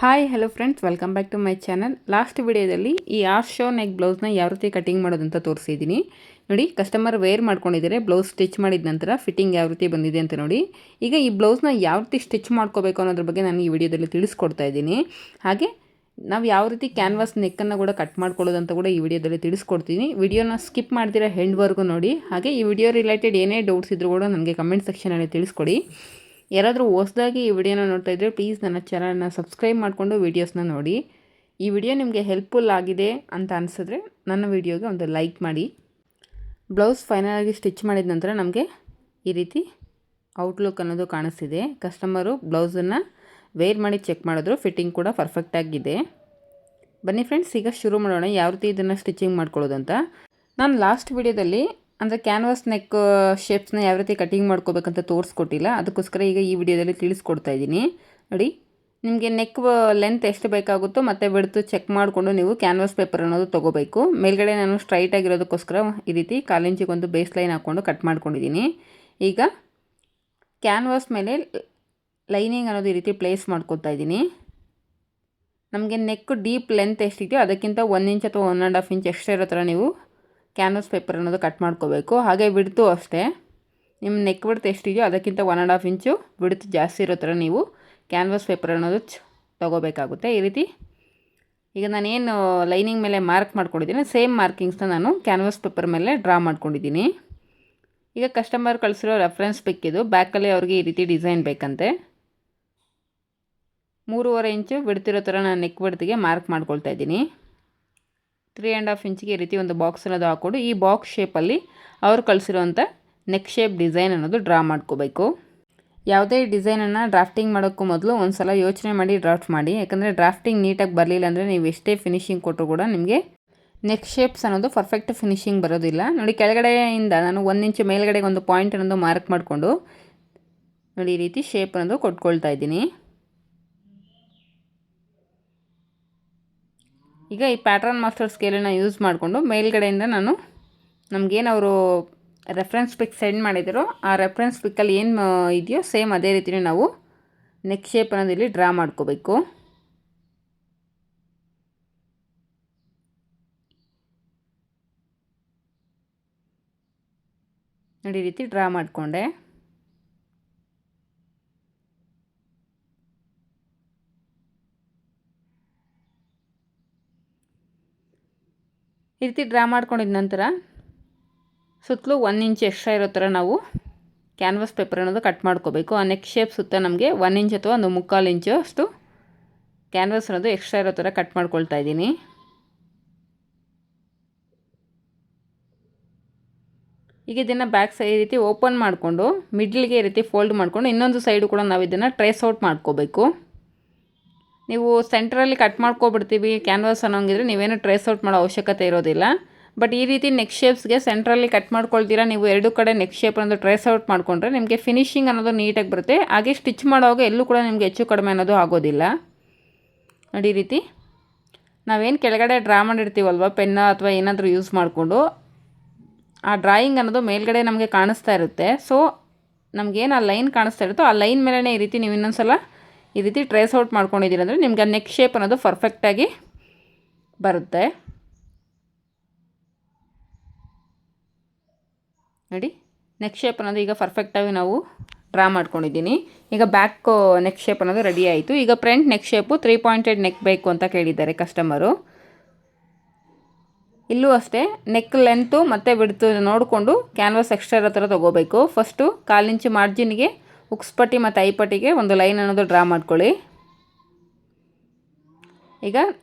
Hi hello friends, welcome back to my channel. Last ವಿಡಿಯೋದಲ್ಲಿ ಈ art show neck ಬ್ಲೌಸ್ನ ಯಾವ ರೀತಿ ಕಟಿಂಗ್ ಮಾಡೋದಂತ ತೋರಿಸಿದ್ದೀನಿ. ನೋಡಿ, ಕಸ್ಟಮರ್ ವೇರ್ ಮಾಡ್ಕೊಂಡಿದ್ದಾರೆ. ಬ್ಲೌಸ್ ಸ್ಟಿಚ್ ಮಾಡಿದ ನಂತರ ಫಿಟ್ಟಿಂಗ್ ಯಾವ ರೀತಿ ಬಂದಿದೆ ಅಂತ ನೋಡಿ. ಈಗ ಈ ಬ್ಲೌಸ್ನ ಯಾವ ರೀತಿ ಸ್ಟಿಚ್ ಮಾಡ್ಕೋಬೇಕು ಅನ್ನೋದ್ರ ಬಗ್ಗೆ ನಾನು ಈ ವಿಡಿಯೋದಲ್ಲಿ ತಿಳಿಸ್ಕೊಡ್ತಾ ಇದ್ದೀನಿ. ಹಾಗೆ ನಾವು ಯಾವ ರೀತಿ ಕ್ಯಾನ್ವಾಸ್ ನೆಕ್ಕನ್ನು ಕೂಡ ಕಟ್ ಮಾಡ್ಕೊಳ್ಳೋದಂತ ಕೂಡ ಈ ವಿಡಿಯೋದಲ್ಲಿ ತಿಳಿಸ್ಕೊಡ್ತೀನಿ. ವಿಡಿಯೋನ ಸ್ಕಿಪ್ ಮಾಡ್ತೀರಾ ಎಂಡ್ವರೆಗೂ ನೋಡಿ. ಹಾಗೆ ಈ ವಿಡಿಯೋ ರಿಲೇಟೆಡ್ ಏನೇ ಡೌಟ್ಸ್ ಇದ್ರೂ ಕೂಡ ನನಗೆ ಕಮೆಂಟ್ ಸೆಕ್ಷನಲ್ಲಿ ತಿಳಿಸ್ಕೊಡಿ. ಯಾರಾದರೂ ಹೊಸದಾಗಿ ಈ ವಿಡಿಯೋನ ನೋಡ್ತಾ ಇದ್ದರೆ ಪ್ಲೀಸ್ ನನ್ನ ಚಾನಲ್ನ ಸಬ್ಸ್ಕ್ರೈಬ್ ಮಾಡಿಕೊಂಡು ವೀಡಿಯೋಸ್ನ ನೋಡಿ. ಈ ವಿಡಿಯೋ ನಿಮಗೆ ಹೆಲ್ಪ್ಫುಲ್ ಆಗಿದೆ ಅಂತ ಅನಿಸಿದ್ರೆ ನನ್ನ ವಿಡಿಯೋಗೆ ಒಂದು ಲೈಕ್ ಮಾಡಿ. ಬ್ಲೌಸ್ ಫೈನಲಾಗಿ ಸ್ಟಿಚ್ ಮಾಡಿದ ನಂತರ ನಮಗೆ ಈ ರೀತಿ ಔಟ್ಲುಕ್ ಅನ್ನೋದು ಕಾಣಿಸ್ತಿದೆ. ಕಸ್ಟಮರು ಬ್ಲೌಸನ್ನು ವೇರ್ ಮಾಡಿ ಚೆಕ್ ಮಾಡಿದ್ರು, ಫಿಟ್ಟಿಂಗ್ ಕೂಡ ಪರ್ಫೆಕ್ಟಾಗಿದೆ. ಬನ್ನಿ ಫ್ರೆಂಡ್ಸ್, ಈಗ ಶುರು ಮಾಡೋಣ ಯಾವ ರೀತಿ ಇದನ್ನು ಸ್ಟಿಚಿಂಗ್ ಮಾಡ್ಕೊಳ್ಳೋದಂತ. ನಾನು ಲಾಸ್ಟ್ ವಿಡಿಯೋದಲ್ಲಿ ಅಂದರೆ ಕ್ಯಾನ್ವಾಸ್ ನೆಕ್ ಶೇಪ್ಸ್ನ ಯಾವ ರೀತಿ ಕಟಿಂಗ್ ಮಾಡ್ಕೋಬೇಕಂತ ತೋರಿಸ್ಕೊಟ್ಟಿಲ್ಲ. ಅದಕ್ಕೋಸ್ಕರ ಈಗ ಈ ವಿಡಿಯೋದಲ್ಲಿ ತಿಳಿಸ್ಕೊಡ್ತಾ ಇದ್ದೀನಿ. ನೋಡಿ, ನಿಮಗೆ ನೆಕ್ ಲೆಂತ್ ಎಷ್ಟು ಬೇಕಾಗುತ್ತೋ ಮತ್ತು ಬಿಡ್ತು ಚೆಕ್ ಮಾಡಿಕೊಂಡು ನೀವು ಕ್ಯಾನ್ವಾಸ್ ಪೇಪರ್ ಅನ್ನೋದು ತೊಗೋಬೇಕು. ಮೇಲ್ಗಡೆ ನಾನು ಸ್ಟ್ರೈಟ್ ಆಗಿರೋದಕ್ಕೋಸ್ಕರ ಈ ರೀತಿ 1/4 ಇಂಚಿಗೊಂದು ಬೇಸ್ ಲೈನ್ ಹಾಕ್ಕೊಂಡು ಕಟ್ ಮಾಡ್ಕೊಂಡಿದ್ದೀನಿ. ಈಗ ಕ್ಯಾನ್ವಾಸ್ ಮೇಲೆ ಲೈನಿಂಗ್ ಅನ್ನೋದು ಈ ರೀತಿ ಪ್ಲೇಸ್ ಮಾಡ್ಕೊತಾ ಇದ್ದೀನಿ. ನಮಗೆ ನೆಕ್ ಡೀಪ್ ಲೆಂತ್ ಎಷ್ಟಿದೆಯೋ ಅದಕ್ಕಿಂತ 1 ಇಂಚ್ ಅಥವಾ 1.5 ಇಂಚ್ ಎಕ್ಸ್ಟ್ರಾ ಇರೋ ಥರ ನೀವು ಕ್ಯಾನ್ವಾಸ್ ಪೇಪರ್ ಅನ್ನೋದು ಕಟ್ ಮಾಡ್ಕೋಬೇಕು. ಹಾಗೆ ಬಿಡ್ತು ಅಷ್ಟೇ, ನಿಮ್ಮ ನೆಕ್ ಬಿಡ್ತು ಎಷ್ಟಿದೆಯೋ ಅದಕ್ಕಿಂತ 1.5 ಇಂಚು ಬಿಡ್ತು ಜಾಸ್ತಿ ಇರೋ ಥರ ನೀವು ಕ್ಯಾನ್ವಾಸ್ ಪೇಪರ್ ಅನ್ನೋದು ತೊಗೋಬೇಕಾಗುತ್ತೆ. ಈ ರೀತಿ ಈಗ ನಾನೇನು ಲೈನಿಂಗ್ ಮೇಲೆ ಮಾರ್ಕ್ ಮಾಡ್ಕೊಂಡಿದ್ದೀನಿ ಸೇಮ್ ಮಾರ್ಕಿಂಗ್ಸ್ನ ನಾನು ಕ್ಯಾನ್ವಾಸ್ ಪೇಪರ್ ಮೇಲೆ ಡ್ರಾ ಮಾಡ್ಕೊಂಡಿದ್ದೀನಿ. ಈಗ ಕಸ್ಟಮರ್ ಕಳಿಸಿರೋ ರೆಫರೆನ್ಸ್ ಪಿಕ್ ಇದು. ಬ್ಯಾಕಲ್ಲಿ ಅವ್ರಿಗೆ ಈ ರೀತಿ ಡಿಸೈನ್ ಬೇಕಂತೆ. 3.5 ಇಂಚು ಬಿಡ್ತಿರೋ ಥರ ನಾನು ನೆಕ್ ಬಿಡ್ತಿಗೆ ಮಾರ್ಕ್ ಮಾಡ್ಕೊಳ್ತಾ ಇದ್ದೀನಿ. 3.5 ಇಂಚಿಗೆ ಈ ರೀತಿ ಒಂದು ಬಾಕ್ಸ್ ಅನ್ನೋದು ಹಾಕ್ಕೊಂಡು ಈ ಬಾಕ್ಸ್ ಶೇಪಲ್ಲಿ ಅವ್ರು ಕಳಿಸಿರೋಂಥ ನೆಕ್ ಶೇಪ್ ಡಿಸೈನ್ ಅನ್ನೋದು ಡ್ರಾ ಮಾಡ್ಕೋಬೇಕು. ಯಾವುದೇ ಡಿಸೈನನ್ನು ಡ್ರಾಫ್ಟಿಂಗ್ ಮಾಡೋಕ್ಕೂ ಮೊದಲು ಒಂದು ಸಲ ಯೋಚನೆ ಮಾಡಿ ಡ್ರಾಫ್ಟ್ ಮಾಡಿ. ಯಾಕಂದರೆ ಡ್ರಾಫ್ಟಿಂಗ್ ನೀಟಾಗಿ ಬರಲಿಲ್ಲ ಅಂದರೆ ನೀವು ಎಷ್ಟೇ ಫಿನಿಶಿಂಗ್ ಕೊಟ್ಟರು ಕೂಡ ನಿಮಗೆ ನೆಕ್ ಶೇಪ್ಸ್ ಅನ್ನೋದು ಪರ್ಫೆಕ್ಟ್ ಫಿನಿಶಿಂಗ್ ಬರೋದಿಲ್ಲ. ನೋಡಿ, ಕೆಳಗಡೆಯಿಂದ ನಾನು 1 ಇಂಚು ಮೇಲ್ಗಡೆಗೆ ಒಂದು ಪಾಯಿಂಟ್ ಅನ್ನೋದು ಮಾರ್ಕ್ ಮಾಡಿಕೊಂಡು ನೋಡಿ ಈ ರೀತಿ ಶೇಪ್ ಅನ್ನೋದು ಕೊಟ್ಕೊಳ್ತಾ ಇದ್ದೀನಿ. ಈಗ ಈ ಪ್ಯಾಟ್ರನ್ ಮಾಸ್ಟರ್ ಸ್ಕೇಲನ್ನು ಯೂಸ್ ಮಾಡಿಕೊಂಡು ಮೇಲ್ಗಡೆಯಿಂದ ನಾನು ನಮಗೇನು ಅವರು ರೆಫರೆನ್ಸ್ ಪಿಕ್ ಸೆಂಡ್ ಮಾಡಿದ್ರು ಆ ರೆಫರೆನ್ಸ್ ಪಿಕ್ಕಲ್ಲಿ ಏನು ಇದೆಯೋ ಸೇಮ್ ಅದೇ ರೀತಿಯೇ ನಾವು ನೆಕ್ ಶೇಪ್ ಅನ್ನೋದು ಇಲ್ಲಿ ಡ್ರಾ ಮಾಡ್ಕೋಬೇಕು. ನೋಡಿ, ಈ ರೀತಿ ಡ್ರಾ ಮಾಡಿಕೊಂಡೆ. ಈ ರೀತಿ ಡ್ರಾ ಮಾಡ್ಕೊಂಡಿದ ನಂತರ ಸುತ್ತಲೂ 1 ಇಂಚ್ ಎಕ್ಸ್ಟ್ರಾ ಇರೋ ಥರ ನಾವು ಕ್ಯಾನ್ವಾಸ್ ಪೇಪರ್ ಅನ್ನೋದು ಕಟ್ ಮಾಡ್ಕೋಬೇಕು. ಆ ನೆಕ್ ಶೇಪ್ ಸುತ್ತ ನಮಗೆ 1 ಇಂಚ್ ಅಥವಾ 1/4 ಇಂಚು ಅಷ್ಟು ಕ್ಯಾನ್ವಾಸ್ ಅನ್ನೋದು ಎಕ್ಸ್ಟ್ರಾ ಇರೋ ಥರ ಕಟ್ ಮಾಡ್ಕೊಳ್ತಾ ಇದ್ದೀನಿ. ಈಗ ಇದನ್ನು ಬ್ಯಾಕ್ ಸೈಡ್ ಈ ರೀತಿ ಓಪನ್ ಮಾಡಿಕೊಂಡು ಮಿಡ್ಲಿಗೆ ಈ ರೀತಿ ಫೋಲ್ಡ್ ಮಾಡಿಕೊಂಡು ಇನ್ನೊಂದು ಸೈಡು ಕೂಡ ನಾವು ಇದನ್ನು ಟ್ರೇಸ್ ಔಟ್ ಮಾಡ್ಕೋಬೇಕು. ನೀವು ಸೆಂಟ್ರಲ್ಲಿ ಕಟ್ ಮಾಡ್ಕೊಬಿಡ್ತೀವಿ ಕ್ಯಾನ್ವಾಸ್ ಅನ್ನೋಂಗಿದ್ರೆ ನೀವೇನು ಟ್ರೇಸ್ ಔಟ್ ಮಾಡೋ ಅವಶ್ಯಕತೆ ಇರೋದಿಲ್ಲ. ಬಟ್ ಈ ರೀತಿ ನೆಕ್ ಶೇಪ್ಸ್ಗೆ ಸೆಂಟ್ರಲ್ಲಿ ಕಟ್ ಮಾಡ್ಕೊಳ್ತೀರಾ ನೀವು, ಎರಡು ಕಡೆ ನೆಕ್ ಶೇಪ್ ಅನ್ನೋದು ಟ್ರೇಸ್ ಔಟ್ ಮಾಡಿಕೊಂಡ್ರೆ ನಿಮಗೆ ಫಿನಿಶಿಂಗ್ ಅನ್ನೋದು ನೀಟಾಗಿ ಬರುತ್ತೆ. ಹಾಗೆ ಸ್ಟಿಚ್ ಮಾಡುವಾಗ ಎಲ್ಲೂ ಕೂಡ ನಿಮಗೆ ಹೆಚ್ಚು ಕಡಿಮೆ ಅನ್ನೋದು ಆಗೋದಿಲ್ಲ. ನೋಡಿ, ಈ ರೀತಿ ನಾವೇನು ಕೆಳಗಡೆ ಡ್ರಾ ಮಾಡಿರ್ತೀವಲ್ವ ಪೆನ್ನ ಅಥವಾ ಏನಾದರೂ ಯೂಸ್ ಮಾಡಿಕೊಂಡು ಆ ಡ್ರಾಯಿಂಗ್ ಅನ್ನೋದು ಮೇಲ್ಗಡೆ ನಮಗೆ ಕಾಣಿಸ್ತಾ ಇರುತ್ತೆ. ಸೊ ನಮಗೇನು ಆ ಲೈನ್ ಕಾಣಿಸ್ತಾ ಇರುತ್ತೋ ಆ ಲೈನ್ ಮೇಲೇ ಈ ರೀತಿ ನೀವು ಇನ್ನೊಂದು ಸಲ ಈ ರೀತಿ ಟ್ರೇಸ್ ಔಟ್ ಮಾಡ್ಕೊಂಡಿದ್ದೀರ ಅಂದರೆ ನಿಮ್ಗೆ ಆ ನೆಕ್ ಶೇಪ್ ಅನ್ನೋದು ಪರ್ಫೆಕ್ಟಾಗಿ ಬರುತ್ತೆ. ನೋಡಿ, ನೆಕ್ ಶೇಪ್ ಅನ್ನೋದು ಈಗ ಪರ್ಫೆಕ್ಟಾಗಿ ನಾವು ಡ್ರಾ ಮಾಡ್ಕೊಂಡಿದ್ದೀನಿ. ಈಗ ಬ್ಯಾಕ್ ನೆಕ್ ಶೇಪ್ ಅನ್ನೋದು ರೆಡಿ ಆಯಿತು. ಈಗ front neck shape 3 pointed neck ಬೇಕು ಅಂತ ಕೇಳಿದ್ದಾರೆ ಕಸ್ಟಮರು. ಇಲ್ಲೂ ಅಷ್ಟೇ ನೆಕ್ ಲೆಂತು ಮತ್ತು ಬಿಡ್ತು ನೋಡಿಕೊಂಡು ಕ್ಯಾನ್ವಾಸ್ ಎಕ್ಸ್ಟ್ರಾ ಇರೋ ಥರ ತೊಗೋಬೇಕು. ಫಸ್ಟು 1/4 ಇಂಚು ಮಾರ್ಜಿನ್ಗೆ ಉಕ್ಸ್ಪಟ್ಟಿ ಮತ್ತು ಐಪಟ್ಟಿಗೆ ಒಂದು ಲೈನ್ ಅನ್ನೋದು ಡ್ರಾ ಮಾಡ್ಕೊಳ್ಳಿ. ಈಗ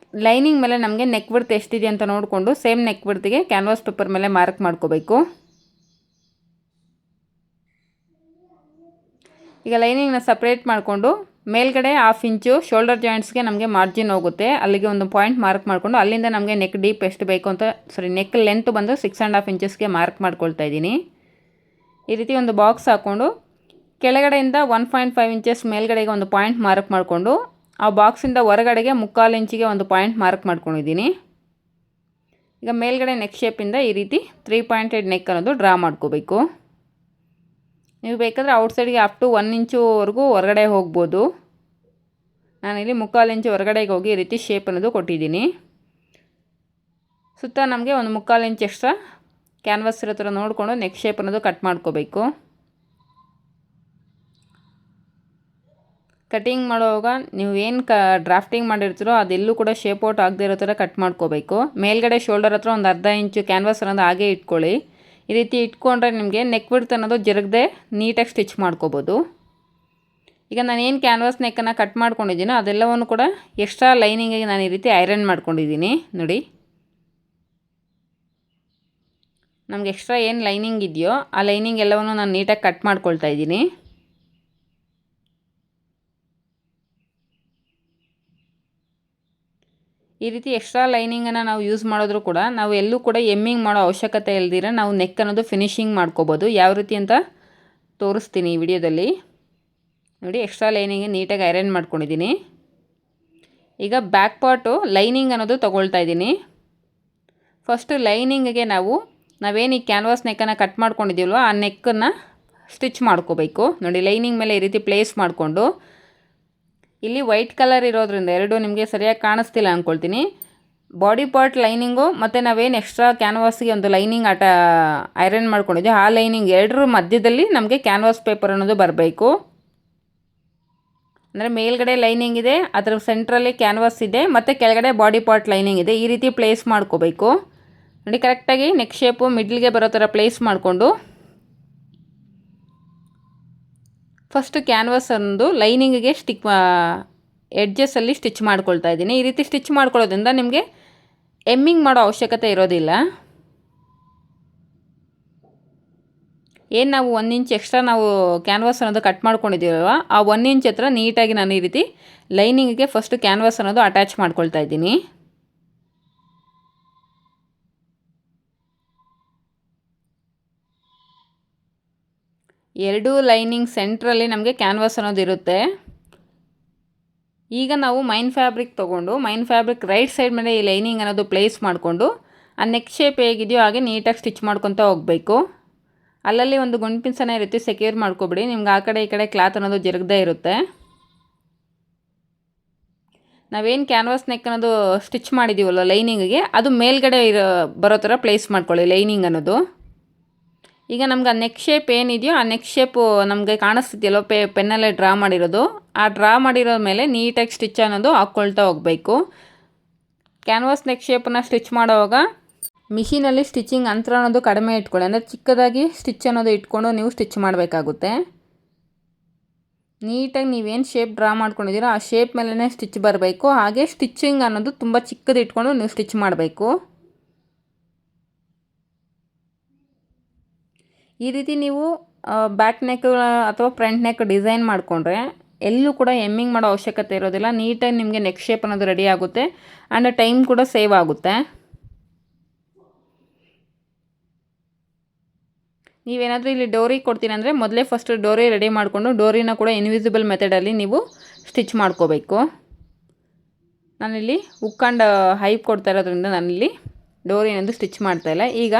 ಲೈನಿಂಗ್ ಮೇಲೆ ನಮಗೆ ನೆಕ್ ಬಿಡ್ತು ಎಷ್ಟಿದೆ ಅಂತ ನೋಡಿಕೊಂಡು ಸೇಮ್ ನೆಕ್ ಬಿಡ್ತಿಗೆ ಕ್ಯಾನ್ವಾಸ್ ಪೇಪರ್ ಮೇಲೆ ಮಾರ್ಕ್ ಮಾಡ್ಕೋಬೇಕು. ಈಗ ಲೈನಿಂಗ್ನ ಸಪ್ರೇಟ್ ಮಾಡಿಕೊಂಡು ಮೇಲ್ಗಡೆ 1/2 ಇಂಚು ಶೋಲ್ಡರ್ ಜಾಯಿಂಟ್ಸ್ಗೆ ನಮಗೆ ಮಾರ್ಜಿನ್ ಹೋಗುತ್ತೆ, ಅಲ್ಲಿಗೆ ಒಂದು ಪಾಯಿಂಟ್ ಮಾರ್ಕ್ ಮಾಡಿಕೊಂಡು ಅಲ್ಲಿಂದ ನಮಗೆ ನೆಕ್ ಡೀಪ್ ಎಷ್ಟು ಬೇಕು ಅಂತ ನೆಕ್ ಲೆಂತ್ ಬಂದು 6.5 ಇಂಚಸ್ಗೆ ಮಾರ್ಕ್ ಮಾಡ್ಕೊಳ್ತಾ ಇದ್ದೀನಿ. ಈ ರೀತಿ ಒಂದು ಬಾಕ್ಸ್ ಹಾಕ್ಕೊಂಡು ಕೆಳಗಡೆಯಿಂದ 1.5 ಇಂಚಸ್ ಮೇಲ್ಗಡೆಗೆ ಒಂದು ಪಾಯಿಂಟ್ ಮಾರ್ಕ್ ಮಾಡಿಕೊಂಡು ಆ ಬಾಕ್ಸಿಂದ ಹೊರಗಡೆಗೆ 3/4 ಇಂಚಿಗೆ ಒಂದು ಪಾಯಿಂಟ್ ಮಾರ್ಕ್ ಮಾಡ್ಕೊಂಡಿದ್ದೀನಿ. ಈಗ ಮೇಲ್ಗಡೆ ನೆಕ್ ಶೇಪಿಂದ ಈ ರೀತಿ 3 ಪಾಯಿಂಟೆಡ್ ನೆಕ್ ಅನ್ನೋದು ಡ್ರಾ ಮಾಡ್ಕೋಬೇಕು. ನೀವು ಬೇಕಾದರೆ ಔಟ್ಸೈಡ್ಗೆ ಅಪ್ ಟು 1 ಇಂಚುವರೆಗೂ ಹೊರಗಡೆ ಹೋಗ್ಬೋದು. ನಾನಿಲ್ಲಿ 3/4 ಇಂಚು ಹೊರಗಡೆಗೆ ಹೋಗಿ ಈ ರೀತಿ ಶೇಪ್ ಅನ್ನೋದು ಕೊಟ್ಟಿದ್ದೀನಿ. ಸುತ್ತ ನಮಗೆ ಒಂದು 3/4 ಇಂಚ್ ಎಕ್ಸ್ಟ್ರಾ ಕ್ಯಾನ್ವಾಸ್ ಇರೋ ಥರ ನೋಡಿಕೊಂಡು ನೆಕ್ ಶೇಪ್ ಅನ್ನೋದು ಕಟ್ ಮಾಡ್ಕೋಬೇಕು. ಕಟಿಂಗ್ ಮಾಡುವಾಗ ನೀವು ಏನು ಡ್ರಾಫ್ಟಿಂಗ್ ಮಾಡಿರ್ತೀರೋ ಅದೆಲ್ಲೂ ಕೂಡ ಶೇಪ್ ಔಟ್ ಆಗದೆ ಇರೋ ಥರ ಕಟ್ ಮಾಡ್ಕೋಬೇಕು. ಮೇಲ್ಗಡೆ ಶೋಲ್ಡರ್ ಹತ್ರ ಒಂದು ಅರ್ಧ ಇಂಚು ಕ್ಯಾನ್ವಾಸ್ ಅನ್ನೋದು ಹಾಗೆ ಇಟ್ಕೊಳ್ಳಿ. ಈ ರೀತಿ ಇಟ್ಕೊಂಡ್ರೆ ನಿಮಗೆ ನೆಕ್ ವಿಡ್ತ್ ಅನ್ನೋದು ಜರುಗದೆ ನೀಟಾಗಿ ಸ್ಟಿಚ್ ಮಾಡ್ಕೋಬೋದು. ಈಗ ನಾನು ಏನು ಕ್ಯಾನ್ವಾಸ್ ನೆಕ್ಕನ್ನು ಕಟ್ ಮಾಡ್ಕೊಂಡಿದ್ದೀನೋ ಅದೆಲ್ಲವನ್ನು ಕೂಡ ಎಕ್ಸ್ಟ್ರಾ ಲೈನಿಂಗಿಗೆ ನಾನು ಈ ರೀತಿ ಐರನ್ ಮಾಡ್ಕೊಂಡಿದ್ದೀನಿ. ನೋಡಿ, ನಮಗೆ ಎಕ್ಸ್ಟ್ರಾ ಏನು ಲೈನಿಂಗ್ ಇದೆಯೋ ಆ ಲೈನಿಂಗ್ ಎಲ್ಲವನ್ನು ನಾನು ನೀಟಾಗಿ ಕಟ್ ಮಾಡ್ಕೊಳ್ತಾ ಇದ್ದೀನಿ. ಈ ರೀತಿ ಎಕ್ಸ್ಟ್ರಾ ಲೈನಿಂಗನ್ನು ನಾವು ಯೂಸ್ ಮಾಡಿದ್ರೂ ಕೂಡ ನಾವು ಎಲ್ಲೂ ಕೂಡ ಎಮ್ಮಿಂಗ್ ಮಾಡೋ ಅವಶ್ಯಕತೆ ಇಲ್ದಿರ ನಾವು ನೆಕ್ ಅನ್ನೋದು ಫಿನಿಶಿಂಗ್ ಮಾಡ್ಕೋಬೋದು. ಯಾವ ರೀತಿ ಅಂತ ತೋರಿಸ್ತೀನಿ ಈ ವಿಡಿಯೋದಲ್ಲಿ. ನೋಡಿ, ಎಕ್ಸ್ಟ್ರಾ ಲೈನಿಂಗ್ ನೀಟಾಗಿ ಐರನ್ ಮಾಡ್ಕೊಂಡಿದ್ದೀನಿ. ಈಗ ಬ್ಯಾಕ್ ಪಾರ್ಟು ಲೈನಿಂಗ್ ಅನ್ನೋದು ತೊಗೊಳ್ತಾ ಇದ್ದೀನಿ. ಫಸ್ಟು ಲೈನಿಂಗಿಗೆ ನಾವೇನು ಈ ಕ್ಯಾನ್ವಾಸ್ ನೆಕ್ಕನ್ನು ಕಟ್ ಮಾಡ್ಕೊಂಡಿದ್ದೀವಲ್ವ ಆ ನೆಕ್ಕನ್ನು ಸ್ಟಿಚ್ ಮಾಡ್ಕೋಬೇಕು. ನೋಡಿ, ಲೈನಿಂಗ್ ಮೇಲೆ ಈ ರೀತಿ ಪ್ಲೇಸ್ ಮಾಡಿಕೊಂಡು ಇಲ್ಲಿ ವೈಟ್ ಕಲರ್ ಇರೋದ್ರಿಂದ ಎರಡು ನಿಮಗೆ ಸರಿಯಾಗಿ ಕಾಣಿಸ್ತಿಲ್ಲ ಅಂದ್ಕೊಳ್ತೀನಿ. ಬಾಡಿ ಪಾರ್ಟ್ ಲೈನಿಂಗು ಮತ್ತು ನಾವೇನು ಎಕ್ಸ್ಟ್ರಾ ಕ್ಯಾನ್ವಾಸ್ಗೆ ಒಂದು ಲೈನಿಂಗ್ ಐರನ್ ಮಾಡ್ಕೊಂಡಿದ್ದೀವಿ ಆ ಲೈನಿಂಗ್ ಎರಡರ ಮಧ್ಯದಲ್ಲಿ ನಮಗೆ ಕ್ಯಾನ್ವಾಸ್ ಪೇಪರ್ ಅನ್ನೋದು ಬರಬೇಕು. ಅಂದರೆ ಮೇಲ್ಗಡೆ ಲೈನಿಂಗ್ ಇದೆ, ಅದರ ಸೆಂಟ್ರಲ್ಲಿ ಕ್ಯಾನ್ವಾಸ್ ಇದೆ, ಮತ್ತು ಕೆಳಗಡೆ ಬಾಡಿ ಪಾರ್ಟ್ ಲೈನಿಂಗ್ ಇದೆ. ಈ ರೀತಿ ಪ್ಲೇಸ್ ಮಾಡ್ಕೋಬೇಕು. ನೋಡಿ, ಕರೆಕ್ಟಾಗಿ ನೆಕ್ ಶೇಪು ಮಿಡ್ಲ್ಗೆ ಬರೋ ಥರ ಪ್ಲೇಸ್ ಮಾಡಿಕೊಂಡು ಫಸ್ಟು ಕ್ಯಾನ್ವಾಸ್ ಒಂದು ಲೈನಿಂಗಿಗೆ ಎಡ್ಜಸ್ಸಲ್ಲಿ ಸ್ಟಿಚ್ ಮಾಡ್ಕೊಳ್ತಾ ಇದ್ದೀನಿ. ಈ ರೀತಿ ಸ್ಟಿಚ್ ಮಾಡ್ಕೊಳ್ಳೋದ್ರಿಂದ ನಿಮಗೆ ಎಮ್ಮಿಂಗ್ ಮಾಡೋ ಅವಶ್ಯಕತೆ ಇರೋದಿಲ್ಲ. ಏನು ನಾವು 1 ಇಂಚ್ ಎಕ್ಸ್ಟ್ರಾ ನಾವು ಕ್ಯಾನ್ವಾಸ್ ಅನ್ನೋದು ಕಟ್ ಮಾಡ್ಕೊಂಡಿದ್ದೀವಲ್ವ ಆ 1 ಇಂಚ್ ಹತ್ರ ನೀಟಾಗಿ ನಾನು ಈ ರೀತಿ ಲೈನಿಂಗಿಗೆ ಫಸ್ಟು ಕ್ಯಾನ್ವಾಸ್ ಅನ್ನೋದು ಅಟ್ಯಾಚ್ ಮಾಡ್ಕೊಳ್ತಾ ಇದ್ದೀನಿ. ಎರಡೂ ಲೈನಿಂಗ್ ಸೆಂಟ್ರಲ್ಲಿ ನಮಗೆ ಕ್ಯಾನ್ವಾಸ್ ಅನ್ನೋದು ಇರುತ್ತೆ. ಈಗ ನಾವು ಮೈನ್ ಫ್ಯಾಬ್ರಿಕ್ ತೊಗೊಂಡು ಮೈನ್ ಫ್ಯಾಬ್ರಿಕ್ ರೈಟ್ ಸೈಡ್ ಮೇಲೆ ಈ ಲೈನಿಂಗ್ ಅನ್ನೋದು ಪ್ಲೇಸ್ ಮಾಡಿಕೊಂಡು ಆ ನೆಕ್ ಶೇಪ್ ಹೇಗಿದೆಯೋ ಹಾಗೆ ನೀಟಾಗಿ ಸ್ಟಿಚ್ ಮಾಡ್ಕೊತಾ ಹೋಗಬೇಕು. ಅಲ್ಲಲ್ಲಿ ಒಂದು ಗುಂಡ್ಪಿನ್ಸನ್ನ ಈ ರೀತಿ ಸೆಕ್ಯೂರ್ ಮಾಡ್ಕೊಬಿಡಿ. ನಿಮ್ಗೆ ಆ ಕಡೆ ಈ ಕಡೆ ಕ್ಲಾತ್ ಅನ್ನೋದು ಜರುಗದೇ ಇರುತ್ತೆ. ನಾವೇನು ಕ್ಯಾನ್ವಾಸ್ ನೆಕ್ ಅನ್ನೋದು ಸ್ಟಿಚ್ ಮಾಡಿದ್ದೀವಲ್ಲ ಲೈನಿಂಗಿಗೆ ಅದು ಮೇಲ್ಗಡೆ ಬರೋ ಥರ ಪ್ಲೇಸ್ ಮಾಡ್ಕೊಳ್ಳಿ ಲೈನಿಂಗ್ ಅನ್ನೋದು. ಈಗ ನಮ್ಗೆ ಆ ನೆಕ್ ಶೇಪ್ ಏನಿದೆಯೋ ಆ ನೆಕ್ ಶೇಪು ನಮಗೆ ಕಾಣಿಸ್ತಿದೆಯಲ್ಲೋ ಪೆನ್ನಲ್ಲೇ ಡ್ರಾ ಮಾಡಿರೋದು ಆ ಡ್ರಾ ಮಾಡಿರೋ ಮೇಲೆ ನೀಟಾಗಿ ಸ್ಟಿಚ್ ಅನ್ನೋದು ಹಾಕ್ಕೊಳ್ತಾ ಹೋಗಬೇಕು. ಕ್ಯಾನ್ವಾಸ್ ನೆಕ್ ಶೇಪನ್ನು ಸ್ಟಿಚ್ ಮಾಡುವಾಗ ಮಿಷಿನಲ್ಲಿ ಸ್ಟಿಚಿಂಗ್ ಅಂತರ ಅನ್ನೋದು ಕಡಿಮೆ ಇಟ್ಕೊಳ್ಳಿ. ಅಂದರೆ ಚಿಕ್ಕದಾಗಿ ಸ್ಟಿಚ್ ಅನ್ನೋದು ಇಟ್ಕೊಂಡು ನೀವು ಸ್ಟಿಚ್ ಮಾಡಬೇಕಾಗುತ್ತೆ. ನೀಟಾಗಿ ನೀವೇನು ಶೇಪ್ ಡ್ರಾ ಮಾಡ್ಕೊಂಡಿದ್ದೀರೋ ಆ ಶೇಪ್ ಮೇಲೇ ಸ್ಟಿಚ್ ಬರಬೇಕು. ಹಾಗೆ ಸ್ಟಿಚಿಂಗ್ ಅನ್ನೋದು ತುಂಬ ಚಿಕ್ಕದು ಇಟ್ಕೊಂಡು ನೀವು ಸ್ಟಿಚ್ ಮಾಡಬೇಕು. ಈ ರೀತಿ ನೀವು ಬ್ಯಾಕ್ ನೆಕ್ ಅಥವಾ ಫ್ರಂಟ್ ನೆಕ್ ಡಿಸೈನ್ ಮಾಡಿಕೊಂಡ್ರೆ ಎಲ್ಲೂ ಕೂಡ ಎಮ್ಮಿಂಗ್ ಮಾಡೋ ಅವಶ್ಯಕತೆ ಇರೋದಿಲ್ಲ. ನೀಟಾಗಿ ನಿಮಗೆ ನೆಕ್ ಶೇಪ್ ಅನ್ನೋದು ರೆಡಿ ಆಗುತ್ತೆ ಆ್ಯಂಡ್ ಟೈಮ್ ಕೂಡ ಸೇವ್ ಆಗುತ್ತೆ. ನೀವೇನಾದರೂ ಇಲ್ಲಿ ಡೋರಿ ಕೊಡ್ತೀನಿ ಅಂದರೆ ಮೊದಲೇ ಫಸ್ಟ್ ಡೋರಿ ರೆಡಿ ಮಾಡಿಕೊಂಡು ಡೋರಿನ ಕೂಡ ಇನ್ವಿಸಿಬಲ್ ಮೆಥಡಲ್ಲಿ ನೀವು ಸ್ಟಿಚ್ ಮಾಡ್ಕೋಬೇಕು. ನಾನಿಲ್ಲಿ ಉಕ್ಕಾಂಡ್ ಹೈಪ್ ಕೊಡ್ತಾ ಇರೋದ್ರಿಂದ ನಾನಿಲ್ಲಿ ಡೋರಿನಂದು ಸ್ಟಿಚ್ ಮಾಡ್ತಾಯಿಲ್ಲ. ಈಗ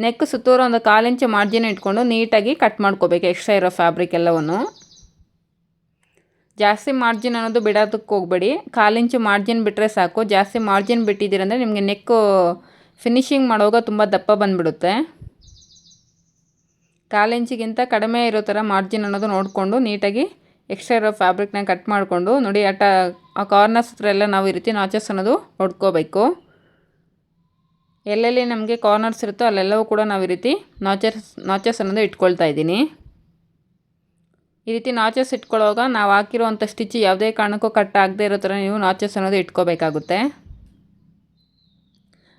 ನೆಕ್ ಸುತ್ತೂರು ಒಂದು 1/4 ಇಂಚು ಮಾರ್ಜಿನ್ ಇಟ್ಕೊಂಡು ನೀಟಾಗಿ ಕಟ್ ಮಾಡ್ಕೋಬೇಕು ಎಕ್ಸ್ಟ್ರಾ ಇರೋ ಫ್ಯಾಬ್ರಿಕ್ ಎಲ್ಲವನ್ನು. ಜಾಸ್ತಿ ಮಾರ್ಜಿನ್ ಅನ್ನೋದು ಬಿಡೋದಕ್ಕೆ ಹೋಗಬೇಡಿ. 1/4 ಇಂಚು ಮಾರ್ಜಿನ್ ಬಿಟ್ಟರೆ ಸಾಕು. ಜಾಸ್ತಿ ಮಾರ್ಜಿನ್ ಬಿಟ್ಟಿದ್ದೀರಂದರೆ ನಿಮಗೆ ನೆಕ್ಕು ಫಿನಿಶಿಂಗ್ ಮಾಡುವಾಗ ತುಂಬ ದಪ್ಪ ಬಂದುಬಿಡುತ್ತೆ. 1/4 ಇಂಚಿಗಿಂತ ಕಡಿಮೆ ಇರೋ ಥರ ಮಾರ್ಜಿನ್ ಅನ್ನೋದು ನೋಡಿಕೊಂಡು ನೀಟಾಗಿ ಎಕ್ಸ್ಟ್ರಾ ಇರೋ ಫ್ಯಾಬ್ರಿಕ್ನ ಕಟ್ ಮಾಡಿಕೊಂಡು ನೋಡಿ ಆ ಕಾರ್ನರ್ಸ್ ಹತ್ರ ಎಲ್ಲ ನಾವು ಈ ರೀತಿ ನಾಚಸ್ ಅನ್ನೋದು ಹೊಡ್ಕೋಬೇಕು. ಎಲ್ಲೆಲ್ಲಿ ನಮಗೆ ಕಾರ್ನರ್ಸ್ ಇರುತ್ತೋ ಅಲ್ಲೆಲ್ಲವೂ ಕೂಡ ನಾವು ಈ ರೀತಿ ನಾಚಸ್ ಅನ್ನೋದು ಇಟ್ಕೊಳ್ತಾ ಇದ್ದೀನಿ. ಈ ರೀತಿ ನಾಚಸ್ ಇಟ್ಕೊಳ್ಳೋವಾಗ ನಾವು ಹಾಕಿರೋವಂಥ ಸ್ಟಿಚ್ ಯಾವುದೇ ಕಾರಣಕ್ಕೂ ಕಟ್ ಆಗದೆ ಇರೋ ಥರ ನೀವು ನಾಚಸ್ ಅನ್ನೋದು ಇಟ್ಕೋಬೇಕಾಗುತ್ತೆ.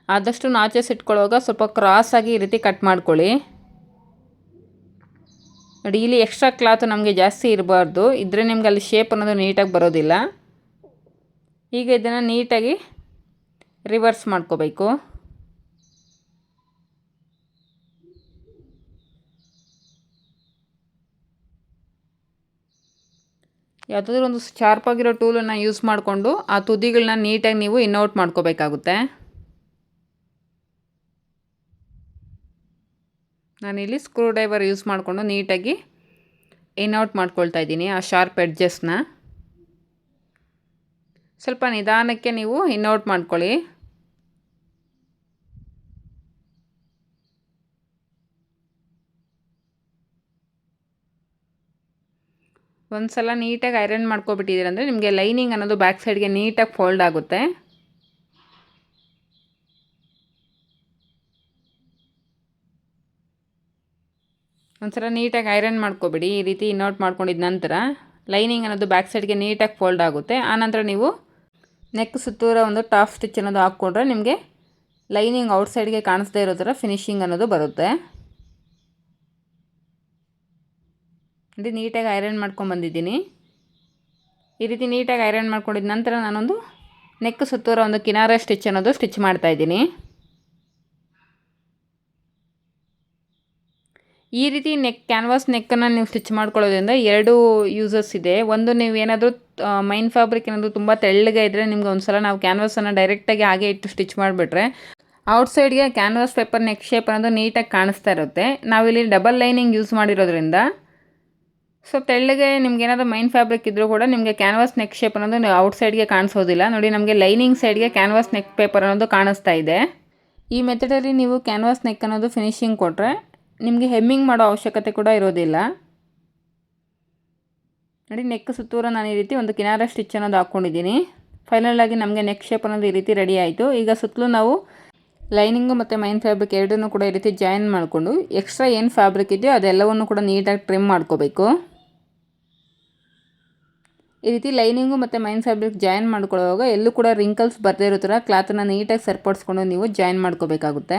ಆದಷ್ಟು ನಾಚಸ್ ಇಟ್ಕೊಳ್ಳೋವಾಗ ಸ್ವಲ್ಪ ಕ್ರಾಸಾಗಿ ಈ ರೀತಿ ಕಟ್ ಮಾಡ್ಕೊಳ್ಳಿ. ನೋಡಿ, ಇಲ್ಲಿ ಎಕ್ಸ್ಟ್ರಾ ಕ್ಲಾತ್ ನಮಗೆ ಜಾಸ್ತಿ ಇರಬಾರ್ದು, ಇದ್ದರೆ ನಿಮ್ಗೆ ಅಲ್ಲಿ ಶೇಪ್ ಅನ್ನೋದು ನೀಟಾಗಿ ಬರೋದಿಲ್ಲ. ಈಗ ಇದನ್ನು ನೀಟಾಗಿ ರಿವರ್ಸ್ ಮಾಡ್ಕೋಬೇಕು. ಯಾವುದಾದ್ರೂ ಒಂದು ಶಾರ್ಪಾಗಿರೋ ಟೂಲನ್ನು ಯೂಸ್ ಮಾಡಿಕೊಂಡು ಆ ತುದಿಗಳನ್ನ ನೀಟಾಗಿ ನೀವು ಇನ್ನೌಟ್ ಮಾಡ್ಕೋಬೇಕಾಗುತ್ತೆ. ನಾನಿಲ್ಲಿ ಸ್ಕ್ರೂ ಡ್ರೈವರ್ ಯೂಸ್ ಮಾಡಿಕೊಂಡು ನೀಟಾಗಿ ಇನ್ನೌಟ್ ಮಾಡ್ಕೊಳ್ತಾ ಇದ್ದೀನಿ ಆ ಶಾರ್ಪ್ ಎಡ್ಜಸ್ನ. ಸ್ವಲ್ಪ ನಿಧಾನಕ್ಕೆ ನೀವು ಇನ್ನೌಟ್ ಮಾಡ್ಕೊಳ್ಳಿ. ಒಂದು ಸಲ ನೀಟಾಗಿ ಐರನ್ ಮಾಡ್ಕೊಬಿಟ್ಟಿದ್ದೀರಂದರೆ ನಿಮಗೆ ಲೈನಿಂಗ್ ಅನ್ನೋದು ಬ್ಯಾಕ್ ಸೈಡ್ಗೆ ನೀಟಾಗಿ ಫೋಲ್ಡ್ ಆಗುತ್ತೆ. ಒಂದ್ಸಲ ನೀಟಾಗಿ ಐರನ್ ಮಾಡ್ಕೊಬಿಡಿ. ಈ ರೀತಿ ಇನ್ನೌಟ್ ಮಾಡ್ಕೊಂಡಿದ್ದ ನಂತರ ಲೈನಿಂಗ್ ಅನ್ನೋದು ಬ್ಯಾಕ್ ಸೈಡ್ಗೆ ನೀಟಾಗಿ ಫೋಲ್ಡ್ ಆಗುತ್ತೆ. ಆನಂತರ ನೀವು ನೆಕ್ ಸುತ್ತೂರ ಒಂದು ಟಾಪ್ ಸ್ಟಿಚ್ ಅನ್ನೋದು ಹಾಕ್ಕೊಂಡ್ರೆ ನಿಮಗೆ ಲೈನಿಂಗ್ ಔಟ್ ಸೈಡ್ಗೆ ಕಾಣಿಸ್ದೇ ಇರೋ ಥರ ಫಿನಿಶಿಂಗ್ ಅನ್ನೋದು ಬರುತ್ತೆ. ನೋಡಿ ನೀಟಾಗಿ ಐರನ್ ಮಾಡ್ಕೊಂಡ್ಬಂದಿದ್ದೀನಿ. ಈ ರೀತಿ ನೀಟಾಗಿ ಐರನ್ ಮಾಡ್ಕೊಂಡಿದ್ದ ನಂತರ ನಾನೊಂದು ನೆಕ್ ಸುತ್ತೂರ ಒಂದು ಕಿನಾರ ಸ್ಟಿಚ್ ಅನ್ನೋದು ಸ್ಟಿಚ್ ಮಾಡ್ತಾಯಿದ್ದೀನಿ. ಈ ರೀತಿ ಕ್ಯಾನ್ವಾಸ್ ನೆಕ್ಕನ್ನು ನೀವು ಸ್ಟಿಚ್ ಮಾಡ್ಕೊಳ್ಳೋದ್ರಿಂದ ಎರಡು ಯೂಸಸ್ ಇದೆ. ಒಂದು ನೀವು ಏನಾದರೂ ಮೈನ್ ಫ್ಯಾಬ್ರಿಕ್ ಏನಾದರೂ ತುಂಬ ತೆಳ್ಳಗೆ ಇದ್ದರೆ ನಿಮ್ಗೆ ಒಂದು ಸಲ ನಾವು ಕ್ಯಾನ್ವಾಸನ್ನು ಡೈರೆಕ್ಟಾಗಿ ಹಾಗೆ ಇಟ್ಟು ಸ್ಟಿಚ್ ಮಾಡಿಬಿಟ್ರೆ ಔಟ್ಸೈಡ್ಗೆ ಕ್ಯಾನ್ವಾಸ್ ಪೇಪರ್ ನೆಕ್ ಶೇಪ್ ಅನ್ನೋದು ನೀಟಾಗಿ ಕಾಣಿಸ್ತಾ ಇರುತ್ತೆ. ನಾವಿಲ್ಲಿ ಡಬಲ್ ಲೈನಿಂಗ್ ಯೂಸ್ ಮಾಡಿರೋದ್ರಿಂದ ಸೊ ತೆಳ್ಳಗೆ ನಿಮ್ಗೆ ಏನಾದರೂ ಮೈನ್ ಫ್ಯಾಬ್ರಿಕ್ ಇದ್ದರೂ ಕೂಡ ನಿಮಗೆ ಕ್ಯಾನ್ವಾಸ್ ನೆಕ್ ಶೇಪ್ ಅನ್ನೋದು ಔಟ್ಸೈಡ್ಗೆ ಕಾಣಿಸೋದಿಲ್ಲ. ನೋಡಿ ನಮಗೆ ಲೈನಿಂಗ್ ಸೈಡ್ಗೆ ಕ್ಯಾನ್ವಾಸ್ ನೆಕ್ ಪೇಪರ್ ಅನ್ನೋದು ಕಾಣಿಸ್ತಾ ಇದೆ. ಈ ಮೆಥಡಲ್ಲಿ ನೀವು ಕ್ಯಾನ್ವಾಸ್ ನೆಕ್ ಅನ್ನೋದು ಫಿನಿಶಿಂಗ್ ಕೊಟ್ಟರೆ ನಿಮಗೆ ಹೆಮ್ಮಿಂಗ್ ಮಾಡೋ ಅವಶ್ಯಕತೆ ಕೂಡ ಇರೋದಿಲ್ಲ. ನೋಡಿ ನೆಕ್ ಸುತ್ತೂರ ನಾನು ಈ ರೀತಿ ಒಂದು ಕಿನಾರ ಸ್ಟಿಚ್ ಅನ್ನೋದು ಹಾಕ್ಕೊಂಡಿದ್ದೀನಿ. ಫೈನಲಾಗಿ ನಮಗೆ ನೆಕ್ ಶೇಪ್ ಅನ್ನೋದು ಈ ರೀತಿ ರೆಡಿ ಆಯಿತು. ಈಗ ಸುತ್ತಲೂ ನಾವು ಲೈನಿಂಗು ಮತ್ತು ಮೈನ್ ಫ್ಯಾಬ್ರಿಕ್ ಎರಡನ್ನೂ ಕೂಡ ಈ ರೀತಿ ಜಾಯಿನ್ ಮಾಡಿಕೊಂಡು ಎಕ್ಸ್ಟ್ರಾ ಏನು ಫ್ಯಾಬ್ರಿಕ್ ಇದೆಯೋ ಅದೆಲ್ಲವನ್ನು ಕೂಡ ನೀಟಾಗಿ ಟ್ರಿಮ್ ಮಾಡ್ಕೋಬೇಕು. ಈ ರೀತಿ ಲೈನಿಂಗು ಮತ್ತು ಮೈನ್ ಫ್ಯಾಬ್ರಿಕ್ ಜಾಯಿನ್ ಮಾಡ್ಕೊಳ್ಳುವಾಗ ಎಲ್ಲೂ ಕೂಡ ರಿಂಕಲ್ಸ್ ಬರದೇ ಇರೋ ಥರ ಕ್ಲಾತನ್ನು ನೀಟಾಗಿ ಸರಿಪಡಿಸ್ಕೊಂಡು ನೀವು ಜಾಯಿನ್ ಮಾಡ್ಕೋಬೇಕಾಗುತ್ತೆ.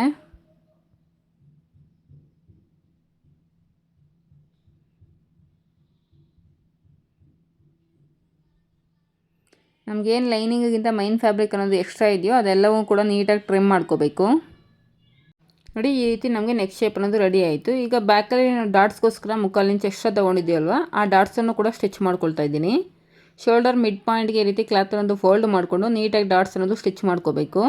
ನಮಗೇನು ಲೈನಿಂಗಿಗಿಂತ ಮೈನ್ ಫ್ಯಾಬ್ರಿಕ್ ಅನ್ನೋದು ಎಕ್ಸ್ಟ್ರಾ ಇದೆಯೋ ಅದೆಲ್ಲವೂ ಕೂಡ ನೀಟಾಗಿ ಟ್ರಿಮ್ ಮಾಡ್ಕೋಬೇಕು. ನೋಡಿ ಈ ರೀತಿ ನಮಗೆ ನೆಕ್ ಶೇಪ್ ಅನ್ನೋದು ರೆಡಿ ಆಯಿತು. ಈಗ ಬ್ಯಾಕಲ್ಲಿ ನಾವು ಡಾಟ್ಸ್ಗೋಸ್ಕರ 3/4 ಇಂಚ್ ಎಕ್ಸ್ಟ್ರಾ ತೊಗೊಂಡಿದ್ದೀವಲ್ವ ಆ ಡಾಟ್ಸನ್ನು ಕೂಡ ಸ್ಟಿಚ್ ಮಾಡ್ಕೊಳ್ತಾ ಇದ್ದೀನಿ. ಶೋಲ್ಡರ್ ಮಿಡ್ ಪಾಯಿಂಟ್ಗೆ ಈ ರೀತಿ ಕ್ಲಾತ್ ಅನ್ನೋದು ಫೋಲ್ಡ್ ಮಾಡಿಕೊಂಡು ನೀಟಾಗಿ ಡಾಟ್ಸ್ ಅನ್ನೋದು ಸ್ಟಿಚ್ ಮಾಡ್ಕೋಬೇಕು.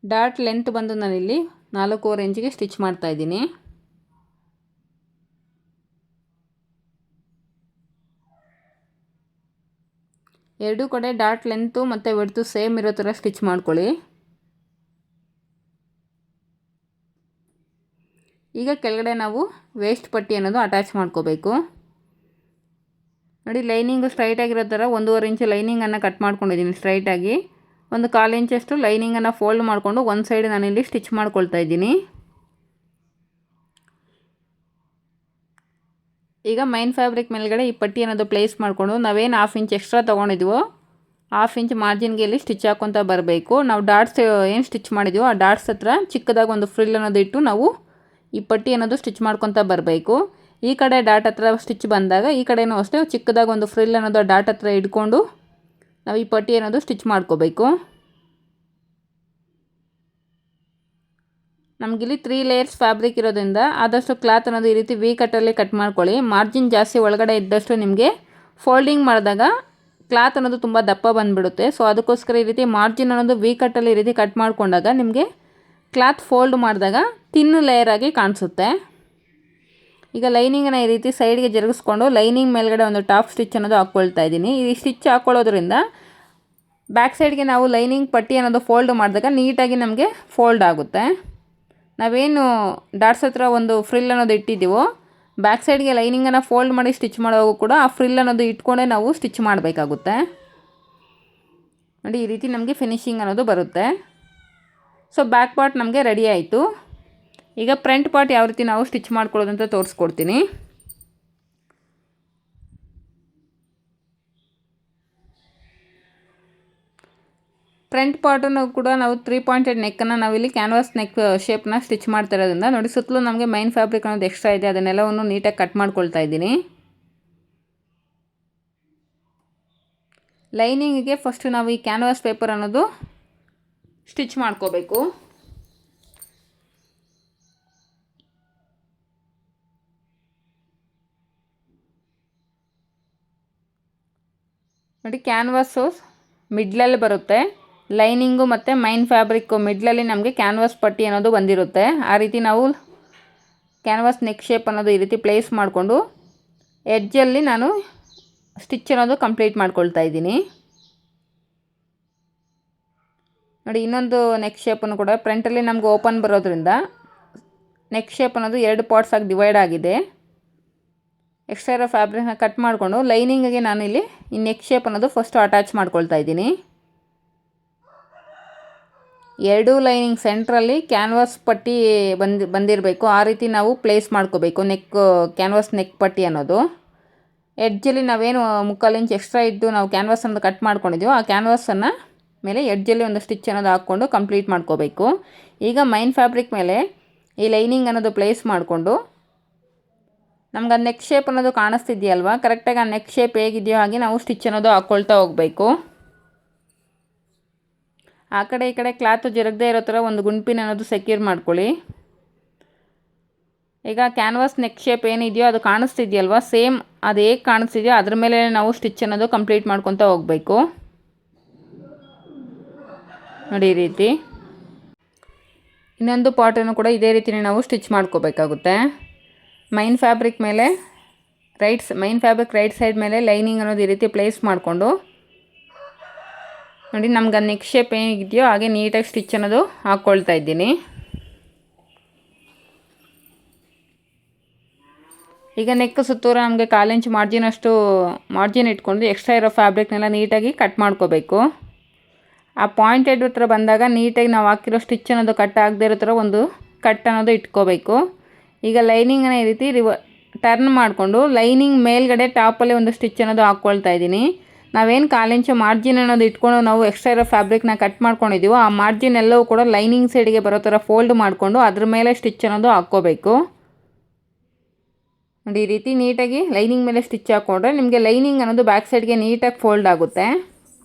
ಡಾಟ್ ಲೆಂತ್ ಬಂದು ನಾನಿಲ್ಲಿ 4.25 ಇಂಚಿಗೆ ಸ್ಟಿಚ್ ಮಾಡ್ತಾಯಿದ್ದೀನಿ. ಎರಡೂ ಕಡೆ ಡಾಟ್ ಲೆಂತು ಮತ್ತು ವಿಡ್ತು ಸೇಮ್ ಇರೋ ಥರ ಸ್ಟಿಚ್ ಮಾಡ್ಕೊಳ್ಳಿ. ಈಗ ಕೆಳಗಡೆ ನಾವು ವೇಸ್ಟ್ ಪಟ್ಟಿ ಅನ್ನೋದು ಅಟ್ಯಾಚ್ ಮಾಡ್ಕೋಬೇಕು. ನೋಡಿ ಲೈನಿಂಗು ಸ್ಟ್ರೈಟಾಗಿರೋ ಥರ 1.5 ಇಂಚು ಲೈನಿಂಗನ್ನು ಕಟ್ ಮಾಡ್ಕೊಂಡಿದ್ದೀನಿ ಸ್ಟ್ರೈಟಾಗಿ. 1/4 ಇಂಚಷ್ಟು ಲೈನಿಂಗನ್ನು ಫೋಲ್ಡ್ ಮಾಡಿಕೊಂಡು ಒಂದು ಸೈಡ್ ನಾನಿಲ್ಲಿ ಸ್ಟಿಚ್ ಮಾಡ್ಕೊಳ್ತಾ ಇದ್ದೀನಿ. ಈಗ ಮೈನ್ ಫ್ಯಾಬ್ರಿಕ್ ಮೇಲ್ಗಡೆ ಈ ಪಟ್ಟಿ ಅನ್ನೋದು ಪ್ಲೇಸ್ ಮಾಡಿಕೊಂಡು ನಾವೇನು 1/2 ಇಂಚ್ ಎಕ್ಸ್ಟ್ರಾ ತೊಗೊಂಡಿದ್ವೋ 1/2 ಇಂಚ್ ಮಾರ್ಜಿನ್ಗೆ ಇಲ್ಲಿ ಸ್ಟಿಚ್ ಹಾಕ್ಕೊತ ಬರಬೇಕು. ನಾವು ಡಾಟ್ಸ್ ಏನು ಸ್ಟಿಚ್ ಮಾಡಿದ್ವೋ ಆ ಡಾಟ್ಸ್ ಹತ್ರ ಚಿಕ್ಕದಾಗಿ ಒಂದು ಫ್ರಿಲ್ ಅನ್ನೋದು ಇಟ್ಟು ನಾವು ಈ ಪಟ್ಟಿ ಅನ್ನೋದು ಸ್ಟಿಚ್ ಮಾಡ್ಕೊತ ಬರಬೇಕು. ಈ ಕಡೆ ಡಾಟ್ ಹತ್ರ ಸ್ಟಿಚ್ ಬಂದಾಗ ಈ ಕಡೆಯೂ ಅಷ್ಟೇ ಚಿಕ್ಕದಾಗಿ ಒಂದು ಫ್ರಿಲ್ ಅನ್ನೋದು ಡಾಟ್ ಹತ್ರ ಇಟ್ಕೊಂಡು ನಾವು ಈ ಪಟ್ಟಿ ಅನ್ನೋದು ಸ್ಟಿಚ್ ಮಾಡ್ಕೋಬೇಕು. ನಮಗಿಲ್ಲಿ 3 ಲೇಯರ್ಸ್ ಫ್ಯಾಬ್ರಿಕ್ ಇರೋದ್ರಿಂದ ಆದಷ್ಟು ಕ್ಲಾತ್ ಅನ್ನೋದು ಈ ರೀತಿ ವಿ ಕಟ್ಟಲ್ಲಿ ಕಟ್ ಮಾಡ್ಕೊಳ್ಳಿ. ಮಾರ್ಜಿನ್ ಜಾಸ್ತಿ ಒಳಗಡೆ ಇದ್ದಷ್ಟು ನಿಮಗೆ ಫೋಲ್ಡಿಂಗ್ ಮಾಡಿದಾಗ ಕ್ಲಾತ್ ಅನ್ನೋದು ತುಂಬ ದಪ್ಪ ಬಂದುಬಿಡುತ್ತೆ. ಸೊ ಅದಕ್ಕೋಸ್ಕರ ಈ ರೀತಿ ಮಾರ್ಜಿನ್ ಅನ್ನೋದು ವಿ ಕಟ್ಟಲ್ಲಿ ಈ ರೀತಿ ಕಟ್ ಮಾಡಿಕೊಂಡಾಗ ನಿಮಗೆ ಕ್ಲಾತ್ ಫೋಲ್ಡ್ ಮಾಡಿದಾಗ ತಿನ್ ಲೇಯರ್ ಆಗಿ ಕಾಣಿಸುತ್ತೆ. ಈಗ ಲೈನಿಂಗನ್ನು ಈ ರೀತಿ ಸೈಡ್ಗೆ ಜರುಗಿಸ್ಕೊಂಡು ಲೈನಿಂಗ್ ಮೇಲ್ಗಡೆ ಒಂದು ಟಾಪ್ ಸ್ಟಿಚ್ ಅನ್ನೋದು ಹಾಕ್ಕೊಳ್ತಾ ಇದ್ದೀನಿ. ಈ ಸ್ಟಿಚ್ ಹಾಕ್ಕೊಳ್ಳೋದ್ರಿಂದ ಬ್ಯಾಕ್ ಸೈಡ್ಗೆ ನಾವು ಲೈನಿಂಗ್ ಪಟ್ಟಿ ಅನ್ನೋದು ಫೋಲ್ಡ್ ಮಾಡಿದಾಗ ನೀಟಾಗಿ ನಮಗೆ ಫೋಲ್ಡ್ ಆಗುತ್ತೆ. ನಾವೇನು ಡಾಟ್ಸ್ ಹತ್ರ ಒಂದು ಫ್ರಿಲ್ ಅನ್ನೋದು ಇಟ್ಟಿದ್ದೀವೋ ಬ್ಯಾಕ್ ಸೈಡ್ಗೆ ಲೈನಿಂಗನ್ನು ಫೋಲ್ಡ್ ಮಾಡಿ ಸ್ಟಿಚ್ ಮಾಡುವಾಗ ಕೂಡ ಆ ಫ್ರಿಲ್ ಅನ್ನೋದು ಇಟ್ಕೊಂಡೇ ನಾವು ಸ್ಟಿಚ್ ಮಾಡಬೇಕಾಗುತ್ತೆ. ನೋಡಿ ಈ ರೀತಿ ನಮಗೆ ಫಿನಿಶಿಂಗ್ ಅನ್ನೋದು ಬರುತ್ತೆ. ಸೊ ಬ್ಯಾಕ್ ಪಾರ್ಟ್ ನಮಗೆ ರೆಡಿ ಆಯಿತು. ಈಗ ಫ್ರಂಟ್ ಪಾರ್ಟ್ ಯಾವ ರೀತಿ ನಾವು ಸ್ಟಿಚ್ ಮಾಡ್ಕೊಳ್ಳೋದಂತ ತೋರಿಸ್ಕೊಡ್ತೀನಿ. ಫ್ರಂಟ್ ಪಾರ್ಟನ್ನು ಕೂಡ ನಾವು 3 ಪಾಯಿಂಟೆಡ್ ನೆಕ್ಕನ್ನು ನಾವಿಲ್ಲಿ ಕ್ಯಾನ್ವಾಸ್ ನೆಕ್ ಶೇಪ್ನ ಸ್ಟಿಚ್ ಮಾಡ್ತಾ ಇರೋದ್ರಿಂದ ನೋಡಿ ಸುತ್ತಲೂ ನಮಗೆ ಮೈನ್ ಫ್ಯಾಬ್ರಿಕ್ ಅನ್ನೋದು ಎಕ್ಸ್ಟ್ರಾ ಇದೆ ಅದನ್ನೆಲ್ಲವನ್ನು ನೀಟಾಗಿ ಕಟ್ ಮಾಡ್ಕೊಳ್ತಾ ಇದ್ದೀನಿ. ಲೈನಿಂಗಿಗೆ ಫಸ್ಟ್ ನಾವು ಈ ಕ್ಯಾನ್ವಾಸ್ ಪೇಪರ್ ಅನ್ನೋದು ಸ್ಟಿಚ್ ಮಾಡ್ಕೋಬೇಕು. ನೋಡಿ ಕ್ಯಾನ್ವಾಸು ಮಿಡ್ಲಲ್ಲಿ ಬರುತ್ತೆ. ಲೈನಿಂಗು ಮತ್ತು ಮೈನ್ ಫ್ಯಾಬ್ರಿಕ್ಕು ಮಿಡ್ಲಲ್ಲಿ ನಮಗೆ ಕ್ಯಾನ್ವಾಸ್ ಪಟ್ಟಿ ಅನ್ನೋದು ಬಂದಿರುತ್ತೆ. ಆ ರೀತಿ ನಾವು ಕ್ಯಾನ್ವಾಸ್ ನೆಕ್ ಶೇಪ್ ಅನ್ನೋದು ಈ ರೀತಿ ಪ್ಲೇಸ್ ಮಾಡಿಕೊಂಡು ಎಡ್ಜಲ್ಲಿ ನಾನು ಸ್ಟಿಚ್ ಅನ್ನೋದು ಕಂಪ್ಲೀಟ್ ಮಾಡ್ಕೊಳ್ತಾ ಇದ್ದೀನಿ. ನೋಡಿ, ಇನ್ನೊಂದು ನೆಕ್ ಶೇಪನ್ನು ಕೂಡ ಫ್ರಂಟಲ್ಲಿ ನಮ್ಗೆ ಓಪನ್ ಬರೋದ್ರಿಂದ ನೆಕ್ ಶೇಪ್ ಅನ್ನೋದು 2 ಪಾರ್ಟ್ಸ್ ಆಗಿ ಡಿವೈಡ್ ಆಗಿದೆ. ಎಕ್ಸ್ಟ್ರಾ ಇರೋ ಫ್ಯಾಬ್ರಿಕ್ನ ಕಟ್ ಮಾಡಿಕೊಂಡು ಲೈನಿಂಗಿಗೆ ನಾನಿಲ್ಲಿ ಈ ನೆಕ್ ಶೇಪ್ ಅನ್ನೋದು ಫಸ್ಟು ಅಟ್ಯಾಚ್ ಮಾಡ್ಕೊಳ್ತಾ ಇದ್ದೀನಿ. 2 ಲೈನಿಂಗ್ ಸೆಂಟ್ರಲ್ಲಿ ಕ್ಯಾನ್ವಾಸ್ ಪಟ್ಟಿ ಬಂದಿರಬೇಕು. ಆ ರೀತಿ ನಾವು ಪ್ಲೇಸ್ ಮಾಡ್ಕೋಬೇಕು ಕ್ಯಾನ್ವಾಸ್ ನೆಕ್ ಪಟ್ಟಿ ಅನ್ನೋದು. ಎಡ್ಜಲ್ಲಿ ನಾವೇನು 3/4 ಇಂಚ್ ಎಕ್ಸ್ಟ್ರಾ ಇದ್ದು ನಾವು ಕ್ಯಾನ್ವಾಸನ್ನು ಕಟ್ ಮಾಡ್ಕೊಂಡಿದ್ದೀವೋ ಆ ಕ್ಯಾನ್ವಾಸನ್ನು ಮೇಲೆ ಎಡ್ಜಲ್ಲಿ ಒಂದು ಸ್ಟಿಚ್ ಅನ್ನೋದು ಹಾಕ್ಕೊಂಡು ಕಂಪ್ಲೀಟ್ ಮಾಡ್ಕೋಬೇಕು. ಈಗ ಮೈನ್ ಫ್ಯಾಬ್ರಿಕ್ ಮೇಲೆ ಈ ಲೈನಿಂಗ್ ಅನ್ನೋದು ಪ್ಲೇಸ್ ಮಾಡಿಕೊಂಡು ನಮ್ಗೆ ಆ ನೆಕ್ ಶೇಪ್ ಅನ್ನೋದು ಕಾಣಿಸ್ತಿದೆಯಲ್ವಾ, ಕರೆಕ್ಟಾಗಿ ಆ ನೆಕ್ ಶೇಪ್ ಹೇಗಿದೆಯೋ ಹಾಗೆ ನಾವು ಸ್ಟಿಚ್ ಅನ್ನೋದು ಹಾಕ್ಕೊಳ್ತಾ ಹೋಗಬೇಕು. ಆ ಕಡೆ ಈ ಕಡೆ ಕ್ಲಾತು ಜರುಗದೇ ಇರೋ ಥರ ಒಂದು ಗುಂಪಿನ ಅನ್ನೋದು ಸೆಕ್ಯೂರ್ ಮಾಡ್ಕೊಳ್ಳಿ. ಈಗ ಕ್ಯಾನ್ವಾಸ್ ನೆಕ್ ಶೇಪ್ ಏನಿದೆಯೋ ಅದು ಕಾಣಿಸ್ತಿದೆಯಲ್ವಾ, ಸೇಮ್ ಅದು ಹೇಗೆ ಕಾಣಿಸ್ತಿದೆಯೋ ಅದ್ರ ಮೇಲೆ ನಾವು ಸ್ಟಿಚ್ ಅನ್ನೋದು ಕಂಪ್ಲೀಟ್ ಮಾಡ್ಕೊತಾ ಹೋಗಬೇಕು. ನೋಡಿ ಈ ರೀತಿ. ಇನ್ನೊಂದು ಪಾರ್ಟನ್ನು ಕೂಡ ಇದೇ ರೀತಿಯೇ ನಾವು ಸ್ಟಿಚ್ ಮಾಡ್ಕೋಬೇಕಾಗುತ್ತೆ. ಮೈನ್ ಫ್ಯಾಬ್ರಿಕ್ ರೈಟ್ ಸೈಡ್ ಮೇಲೆ ಲೈನಿಂಗ್ ಅನ್ನೋದು ಈ ರೀತಿ ಪ್ಲೇಸ್ ಮಾಡಿಕೊಂಡು ನೋಡಿ, ನಮ್ಗೆ ನೆಕ್ ಶೇಪ್ ಏನಿದೆಯೋ ಹಾಗೆ ನೀಟಾಗಿ ಸ್ಟಿಚ್ ಅನ್ನೋದು ಹಾಕ್ಕೊಳ್ತಾ ಇದ್ದೀನಿ. ಈಗ ನೆಕ್ ಸುತ್ತೂರ ನಮಗೆ 1/4 ಇಂಚ್ ಮಾರ್ಜಿನ್ ಇಟ್ಕೊಂಡು ಎಕ್ಸ್ಟ್ರಾ ಇರೋ ಫ್ಯಾಬ್ರಿಕ್ನೆಲ್ಲ ನೀಟಾಗಿ ಕಟ್ ಮಾಡ್ಕೋಬೇಕು. ಆ ಪಾಯಿಂಟೆಡ್ ಹತ್ರ ಬಂದಾಗ ನೀಟಾಗಿ ನಾವು ಹಾಕಿರೋ ಸ್ಟಿಚ್ ಅನ್ನೋದು ಕಟ್ ಆಗದೆ ಇರೋ ಥರ ಒಂದು ಕಟ್ ಅನ್ನೋದು ಇಟ್ಕೋಬೇಕು. ಈಗ ಲೈನಿಂಗನ್ನು ಈ ರೀತಿ ಟರ್ನ್ ಮಾಡಿಕೊಂಡು ಲೈನಿಂಗ್ ಮೇಲ್ಗಡೆ ಟಾಪಲ್ಲಿ ಒಂದು ಸ್ಟಿಚ್ ಅನ್ನೋದು ಹಾಕ್ಕೊಳ್ತಾ ಇದ್ದೀನಿ. ನಾವೇನು 1/4 ಇಂಚ್ ಮಾರ್ಜಿನ್ ಅನ್ನೋದು ಇಟ್ಕೊಂಡು ನಾವು ಎಕ್ಸ್ಟ್ರಾ ಇರೋ ಫ್ಯಾಬ್ರಿಕ್ನ ಕಟ್ ಮಾಡ್ಕೊಂಡಿದ್ದೀವೋ ಆ ಮಾರ್ಜಿನ್ ಎಲ್ಲವೂ ಕೂಡ ಲೈನಿಂಗ್ ಸೈಡಿಗೆ ಬರೋ ಥರ ಫೋಲ್ಡ್ ಮಾಡಿಕೊಂಡು ಅದ್ರ ಮೇಲೆ ಸ್ಟಿಚ್ ಅನ್ನೋದು ಹಾಕ್ಕೋಬೇಕು. ನೋಡಿ, ಈ ರೀತಿ ನೀಟಾಗಿ ಲೈನಿಂಗ್ ಮೇಲೆ ಸ್ಟಿಚ್ ಹಾಕ್ಕೊಂಡ್ರೆ ನಿಮಗೆ ಲೈನಿಂಗ್ ಅನ್ನೋದು ಬ್ಯಾಕ್ ಸೈಡ್ಗೆ ನೀಟಾಗಿ ಫೋಲ್ಡ್ ಆಗುತ್ತೆ.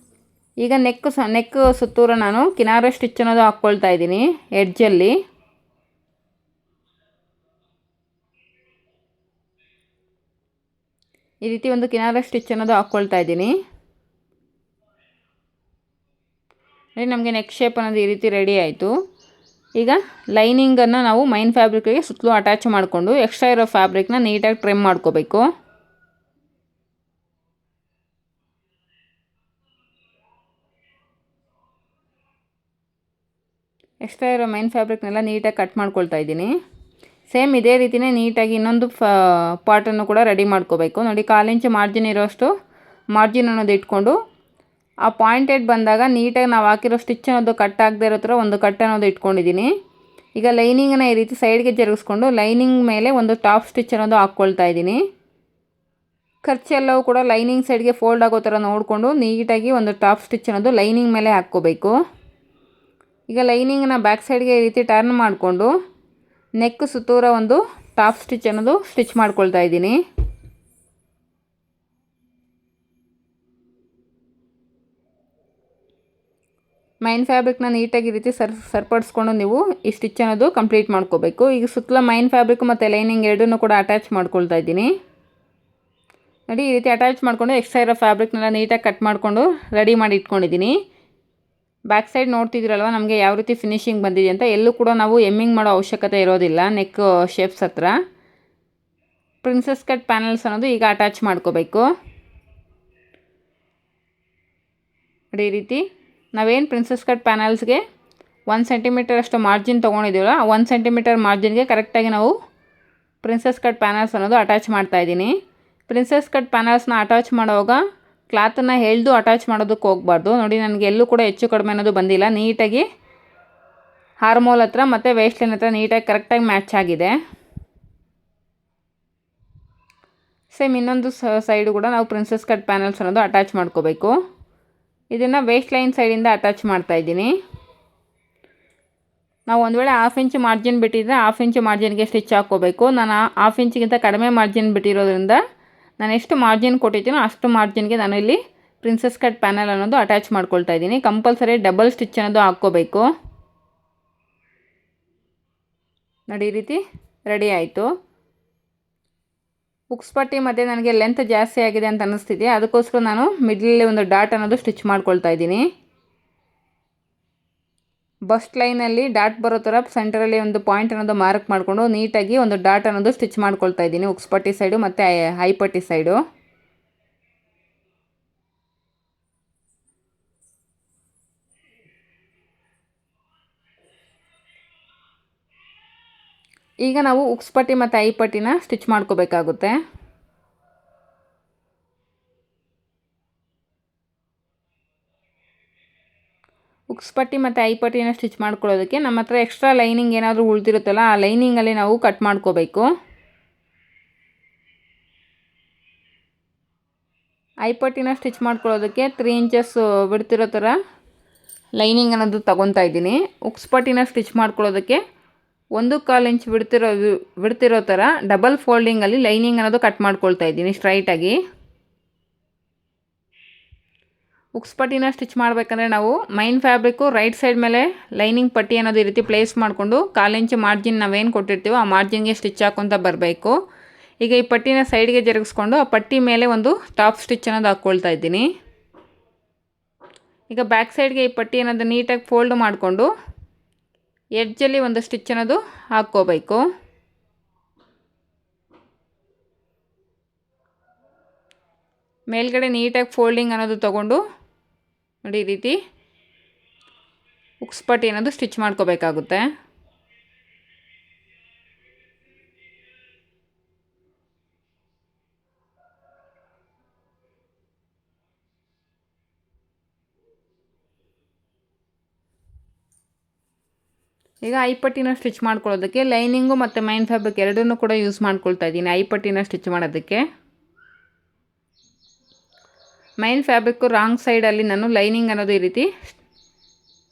ಈಗ ನೆಕ್ ಸುತ್ತೂರ ನಾನು ಕಿನಾರ ಸ್ಟಿಚ್ ಅನ್ನೋದು ಹಾಕ್ಕೊಳ್ತಾ ಇದ್ದೀನಿ ಎಡ್ಜಲ್ಲಿ. ಈ ರೀತಿ ಒಂದು ಕಿನಾರ ಸ್ಟಿಚ್ ಅನ್ನೋದು ಹಾಕ್ಕೊಳ್ತಾ ಇದ್ದೀನಿ. ನಮಗೆ ನೆಕ್ ಶೇಪ್ ಅನ್ನೋದು ಈ ರೀತಿ ರೆಡಿ ಆಯಿತು. ಈಗ ಲೈನಿಂಗನ್ನು ನಾವು ಮೈನ್ ಫ್ಯಾಬ್ರಿಕ್ಗೆ ಸುತ್ತಲೂ ಅಟ್ಯಾಚ್ ಮಾಡಿಕೊಂಡು ಎಕ್ಸ್ಟ್ರಾ ಇರೋ ಫ್ಯಾಬ್ರಿಕ್ನ ನೀಟಾಗಿ ಟ್ರಿಮ್ ಮಾಡ್ಕೋಬೇಕು. ಎಕ್ಸ್ಟ್ರಾ ಇರೋ ಮೈನ್ ಫ್ಯಾಬ್ರಿಕ್ನೆಲ್ಲ ನೀಟಾಗಿ ಕಟ್ ಮಾಡ್ಕೊಳ್ತಾ ಇದ್ದೀನಿ. ಸೇಮ್ ಇದೇ ರೀತಿಯೇ ನೀಟಾಗಿ ಇನ್ನೊಂದು ಪಾರ್ಟನ್ನು ಕೂಡ ರೆಡಿ ಮಾಡ್ಕೋಬೇಕು. ನೋಡಿ, 1/4 ಇಂಚ್ ಮಾರ್ಜಿನ್ ಇರೋಷ್ಟು ಮಾರ್ಜಿನ್ ಅನ್ನೋದು ಇಟ್ಕೊಂಡು ಆ ಪಾಯಿಂಟೆಡ್ ಬಂದಾಗ ನೀಟಾಗಿ ನಾವು ಹಾಕಿರೋ ಸ್ಟಿಚ್ ಅನ್ನೋದು ಕಟ್ ಆಗದೆ ಇರೋ ಥರ ಒಂದು ಕಟ್ ಅನ್ನೋದು ಇಟ್ಕೊಂಡಿದ್ದೀನಿ. ಈಗ ಲೈನಿಂಗನ್ನು ಈ ರೀತಿ ಸೈಡ್ಗೆ ಜರುಗಿಸ್ಕೊಂಡು ಲೈನಿಂಗ್ ಮೇಲೆ ಒಂದು ಟಾಪ್ ಸ್ಟಿಚ್ ಅನ್ನೋದು ಹಾಕ್ಕೊಳ್ತಾ ಇದ್ದೀನಿ. ಖರ್ಚೆಲ್ಲವೂ ಕೂಡ ಲೈನಿಂಗ್ ಸೈಡ್ಗೆ ಫೋಲ್ಡ್ ಆಗೋ ಥರ ನೋಡಿಕೊಂಡು ನೀಟಾಗಿ ಒಂದು ಟಾಪ್ ಸ್ಟಿಚ್ ಅನ್ನೋದು ಲೈನಿಂಗ್ ಮೇಲೆ ಹಾಕ್ಕೋಬೇಕು. ಈಗ ಲೈನಿಂಗನ್ನ ಬ್ಯಾಕ್ ಸೈಡ್ಗೆ ಈ ರೀತಿ ಟರ್ನ್ ಮಾಡಿಕೊಂಡು ನೆಕ್ ಸುತ್ತೂರ ಒಂದು ಟಾಪ್ ಸ್ಟಿಚ್ ಅನ್ನೋದು ಸ್ಟಿಚ್ ಮಾಡ್ಕೊಳ್ತಾ ಇದ್ದೀನಿ. ಮೈನ್ ಫ್ಯಾಬ್ರಿಕ್ನ ನೀಟಾಗಿ ಈ ರೀತಿ ಸರಿಪಡಿಸ್ಕೊಂಡು ನೀವು ಈ ಸ್ಟಿಚ್ ಅನ್ನೋದು ಕಂಪ್ಲೀಟ್ ಮಾಡ್ಕೋಬೇಕು. ಈಗ ಸುತ್ತಲ ಮೈನ್ ಫ್ಯಾಬ್ರಿಕ್ ಮತ್ತು ಲೈನಿಂಗ್ ಎರಡನ್ನೂ ಕೂಡ ಅಟ್ಯಾಚ್ ಮಾಡ್ಕೊಳ್ತಾ ಇದ್ದೀನಿ. ನೋಡಿ, ಈ ರೀತಿ ಅಟ್ಯಾಚ್ ಮಾಡಿಕೊಂಡು ಎಕ್ಸ್ಟ್ರಾ ಇರೋ ಫ್ಯಾಬ್ರಿಕ್ನೆಲ್ಲ ನೀಟಾಗಿ ಕಟ್ ಮಾಡಿಕೊಂಡು ರೆಡಿ ಮಾಡಿ ಇಟ್ಕೊಂಡಿದ್ದೀನಿ. ಬ್ಯಾಕ್ ಸೈಡ್ ನೋಡ್ತಿದ್ದೀರಲ್ವ ನಮಗೆ ಯಾವ ರೀತಿ ಫಿನಿಶಿಂಗ್ ಬಂದಿದೆ ಅಂತ. ಎಲ್ಲೂ ಕೂಡ ನಾವು ಎಮ್ಮಿಂಗ್ ಮಾಡೋ ಅವಶ್ಯಕತೆ ಇರೋದಿಲ್ಲ. ನೆಕ್ ಶೇಪ್ಸ್ ಹತ್ರ ಪ್ರಿನ್ಸಸ್ ಕಟ್ ಪ್ಯಾನಲ್ಸ್ ಅನ್ನೋದು ಈಗ ಅಟ್ಯಾಚ್ ಮಾಡ್ಕೋಬೇಕು. ನೋಡಿ, ಈ ರೀತಿ ನಾವೇನು ಪ್ರಿನ್ಸಸ್ ಕಟ್ ಪ್ಯಾನಲ್ಸ್ಗೆ 1 ಸೆಂಟಿಮೀಟರ್ ಅಷ್ಟು ಮಾರ್ಜಿನ್ ತೊಗೊಂಡಿದ್ದೀವಲ್ಲ, ಆ 1 ಸೆಂಟಿಮೀಟರ್ ಮಾರ್ಜಿನ್ಗೆ ಕರೆಕ್ಟಾಗಿ ನಾವು ಪ್ರಿನ್ಸಸ್ ಕಟ್ ಪ್ಯಾನಲ್ಸ್ ಅನ್ನೋದು ಅಟ್ಯಾಚ್ ಮಾಡ್ತಾಯಿದ್ದೀನಿ. ಪ್ರಿನ್ಸಸ್ ಕಟ್ ಪ್ಯಾನಲ್ಸ್ನ ಅಟ್ಯಾಚ್ ಮಾಡುವಾಗ ಕ್ಲಾತನ್ನು ಎಳೆದು ಅಟ್ಯಾಚ್ ಮಾಡೋದಕ್ಕೆ ಹೋಗಬಾರ್ದು. ನೋಡಿ, ನನಗೆ ಎಲ್ಲೂ ಕೂಡ ಹೆಚ್ಚು ಕಡಿಮೆ ಅನ್ನೋದು ಬಂದಿಲ್ಲ. ನೀಟಾಗಿ ಹಾರ್ಮೋಲ್ ಹತ್ರ ಮತ್ತು ವೇಸ್ಟ್ ಲೈನ್ ಹತ್ರ ನೀಟಾಗಿ ಕರೆಕ್ಟಾಗಿ ಮ್ಯಾಚ್ ಆಗಿದೆ. ಸೇಮ್ ಇನ್ನೊಂದು ಸೈಡು ಕೂಡ ನಾವು ಪ್ರಿನ್ಸಸ್ ಕಟ್ ಪ್ಯಾನಲ್ಸ್ ಅನ್ನೋದು ಅಟ್ಯಾಚ್ ಮಾಡ್ಕೋಬೇಕು. ಇದನ್ನು ವೇಸ್ಟ್ ಲೈನ್ ಸೈಡಿಂದ ಅಟ್ಯಾಚ್ ಮಾಡ್ತಾಯಿದ್ದೀನಿ. ನಾವು ಒಂದು ವೇಳೆ 1/2 ಇಂಚ್ ಮಾರ್ಜಿನ್ ಬಿಟ್ಟಿದ್ದರೆ 1/2 ಇಂಚ್ ಮಾರ್ಜಿನ್ಗೆ ಸ್ಟಿಚ್ ಹಾಕ್ಕೋಬೇಕು. ನಾನು 1/2 ಇಂಚಿಗಿಂತ ಕಡಿಮೆ ಮಾರ್ಜಿನ್ ಬಿಟ್ಟಿರೋದ್ರಿಂದ ನಾನು ಎಷ್ಟು ಮಾರ್ಜಿನ್ ಕೊಟ್ಟಿದ್ದೀನೋ ಅಷ್ಟು ಮಾರ್ಜಿನ್ಗೆ ನಾನು ಇಲ್ಲಿ ಪ್ರಿನ್ಸಸ್ ಕಟ್ ಪ್ಯಾನಲ್ ಅನ್ನೋದು ಅಟ್ಯಾಚ್ ಮಾಡ್ಕೊಳ್ತಾ ಇದ್ದೀನಿ. ಕಂಪಲ್ಸರಿ ಡಬಲ್ ಸ್ಟಿಚ್ ಅನ್ನೋದು ಹಾಕ್ಕೋಬೇಕು. ನೋಡಿ, ಈ ರೀತಿ ರೆಡಿ ಆಯಿತು. ಹುಕ್ಸ್ ಪಟ್ಟಿ ಮತ್ತು ನನಗೆ ಲೆಂತ್ ಜಾಸ್ತಿ ಆಗಿದೆ ಅಂತ ಅನ್ನಿಸ್ತಿದೆ. ಅದಕ್ಕೋಸ್ಕರ ನಾನು ಮಿಡ್ಲಲ್ಲಿ ಒಂದು ಡಾಟ್ ಅನ್ನೋದು ಸ್ಟಿಚ್ ಮಾಡ್ಕೊಳ್ತಾ ಇದ್ದೀನಿ. ಬಸ್ಟ್ ಲೈನಲ್ಲಿ ಡಾಟ್ ಬರೋ ಥರ ಸೆಂಟರಲ್ಲಿ ಒಂದು ಪಾಯಿಂಟ್ ಅನ್ನೋದು ಮಾರ್ಕ್ ಮಾಡಿಕೊಂಡು ನೀಟಾಗಿ ಒಂದು ಡಾಟ್ ಅನ್ನೋದು ಸ್ಟಿಚ್ ಮಾಡ್ಕೊಳ್ತಾ ಇದ್ದೀನಿ ಹುಕ್ಸ್ ಪಟ್ಟಿ ಸೈಡು ಮತ್ತು ಹೈ ಪಟ್ಟಿ ಸೈಡು. ಈಗ ನಾವು ಉಕ್ಸ್ ಪಟ್ಟಿ ಮತ್ತು ಐ ಪಟ್ಟಿನ ಸ್ಟಿಚ್ ಮಾಡ್ಕೋಬೇಕಾಗುತ್ತೆ. ಉಕ್ಸ್ ಪಟ್ಟಿ ಮತ್ತು ಐ ಪಟ್ಟಿನ ಸ್ಟಿಚ್ ಮಾಡ್ಕೊಳ್ಳೋದಕ್ಕೆ ನಮ್ಮ ಹತ್ರ ಎಕ್ಸ್ಟ್ರಾ ಲೈನಿಂಗ್ ಏನಾದರೂ ಉಳಿದಿರುತ್ತಲ್ಲ, ಆ ಲೈನಿಂಗಲ್ಲಿ ನಾವು ಕಟ್ ಮಾಡ್ಕೋಬೇಕು. ಐ ಪಟ್ಟಿನ ಸ್ಟಿಚ್ ಮಾಡ್ಕೊಳ್ಳೋದಕ್ಕೆ 3 ಇಂಚಸ್ ಬಿಡ್ತಿರೋ ಥರ ಲೈನಿಂಗ್ ಅನ್ನೋದು ತೊಗೊತಾ ಇದ್ದೀನಿ. ಉಕ್ಸ್ ಪಟ್ಟಿನ ಸ್ಟಿಚ್ ಮಾಡ್ಕೊಳ್ಳೋದಕ್ಕೆ 1/4 ಇಂಚ್ ಬಿಡ್ತಿರೋ ಥರ ಡಬಲ್ ಫೋಲ್ಡಿಂಗಲ್ಲಿ ಲೈನಿಂಗ್ ಅನ್ನೋದು ಕಟ್ ಮಾಡ್ಕೊಳ್ತಾ ಇದ್ದೀನಿ ಸ್ಟ್ರೈಟಾಗಿ. ಉಕ್ಸ್ ಪಟ್ಟಿನ ಸ್ಟಿಚ್ ಮಾಡಬೇಕಂದ್ರೆ ನಾವು ಮೈನ್ ಫ್ಯಾಬ್ರಿಕ್ಕು ರೈಟ್ ಸೈಡ್ ಮೇಲೆ ಲೈನಿಂಗ್ ಪಟ್ಟಿ ಅನ್ನೋದು ಈ ರೀತಿ ಪ್ಲೇಸ್ ಮಾಡಿಕೊಂಡು 1/4 ಇಂಚ್ ಮಾರ್ಜಿನ್ ನಾವೇನು ಕೊಟ್ಟಿರ್ತೀವೋ ಆ ಮಾರ್ಜಿನ್ಗೆ ಸ್ಟಿಚ್ ಹಾಕ್ಕೊತ ಬರಬೇಕು. ಈಗ ಈ ಪಟ್ಟಿನ ಸೈಡ್ಗೆ ಜರುಗಿಸ್ಕೊಂಡು ಆ ಪಟ್ಟಿ ಮೇಲೆ ಒಂದು ಟಾಪ್ ಸ್ಟಿಚ್ ಅನ್ನೋದು ಹಾಕ್ಕೊಳ್ತಾ ಇದ್ದೀನಿ. ಈಗ ಬ್ಯಾಕ್ ಸೈಡ್ಗೆ ಈ ಪಟ್ಟಿ ಅನ್ನೋದು ನೀಟಾಗಿ ಫೋಲ್ಡ್ ಮಾಡಿಕೊಂಡು ಎಡ್ಜಲ್ಲಿ ಒಂದು ಸ್ಟಿಚ್ ಅನ್ನೋದು ಹಾಕ್ಕೋಬೇಕು. ಮೇಲ್ಗಡೆ ನೀಟಾಗಿ ಫೋಲ್ಡಿಂಗ್ ಅನ್ನೋದು ತೊಗೊಂಡು ನೋಡಿ ಈ ರೀತಿ ಉಕ್ಸ್ ಪಟ್ಟಿ ಅನ್ನೋದು ಸ್ಟಿಚ್ ಮಾಡ್ಕೋಬೇಕಾಗುತ್ತೆ. ಈಗ ಐ ಪಟ್ಟಿನ ಸ್ಟಿಚ್ ಮಾಡ್ಕೊಳ್ಳೋದಕ್ಕೆ ಲೈನಿಂಗು ಮತ್ತು ಮೈನ್ ಫ್ಯಾಬ್ರಿಕ್ ಎರಡನ್ನೂ ಕೂಡ ಯೂಸ್ ಮಾಡ್ಕೊಳ್ತಾ ಇದ್ದೀನಿ. ಐ ಪಟ್ಟಿನ ಸ್ಟಿಚ್ ಮಾಡೋದಕ್ಕೆ ಮೈನ್ ಫ್ಯಾಬ್ರಿಕ್ಕು ರಾಂಗ್ ಸೈಡಲ್ಲಿ ನಾನು ಲೈನಿಂಗ್ ಅನ್ನೋದು ಈ ರೀತಿ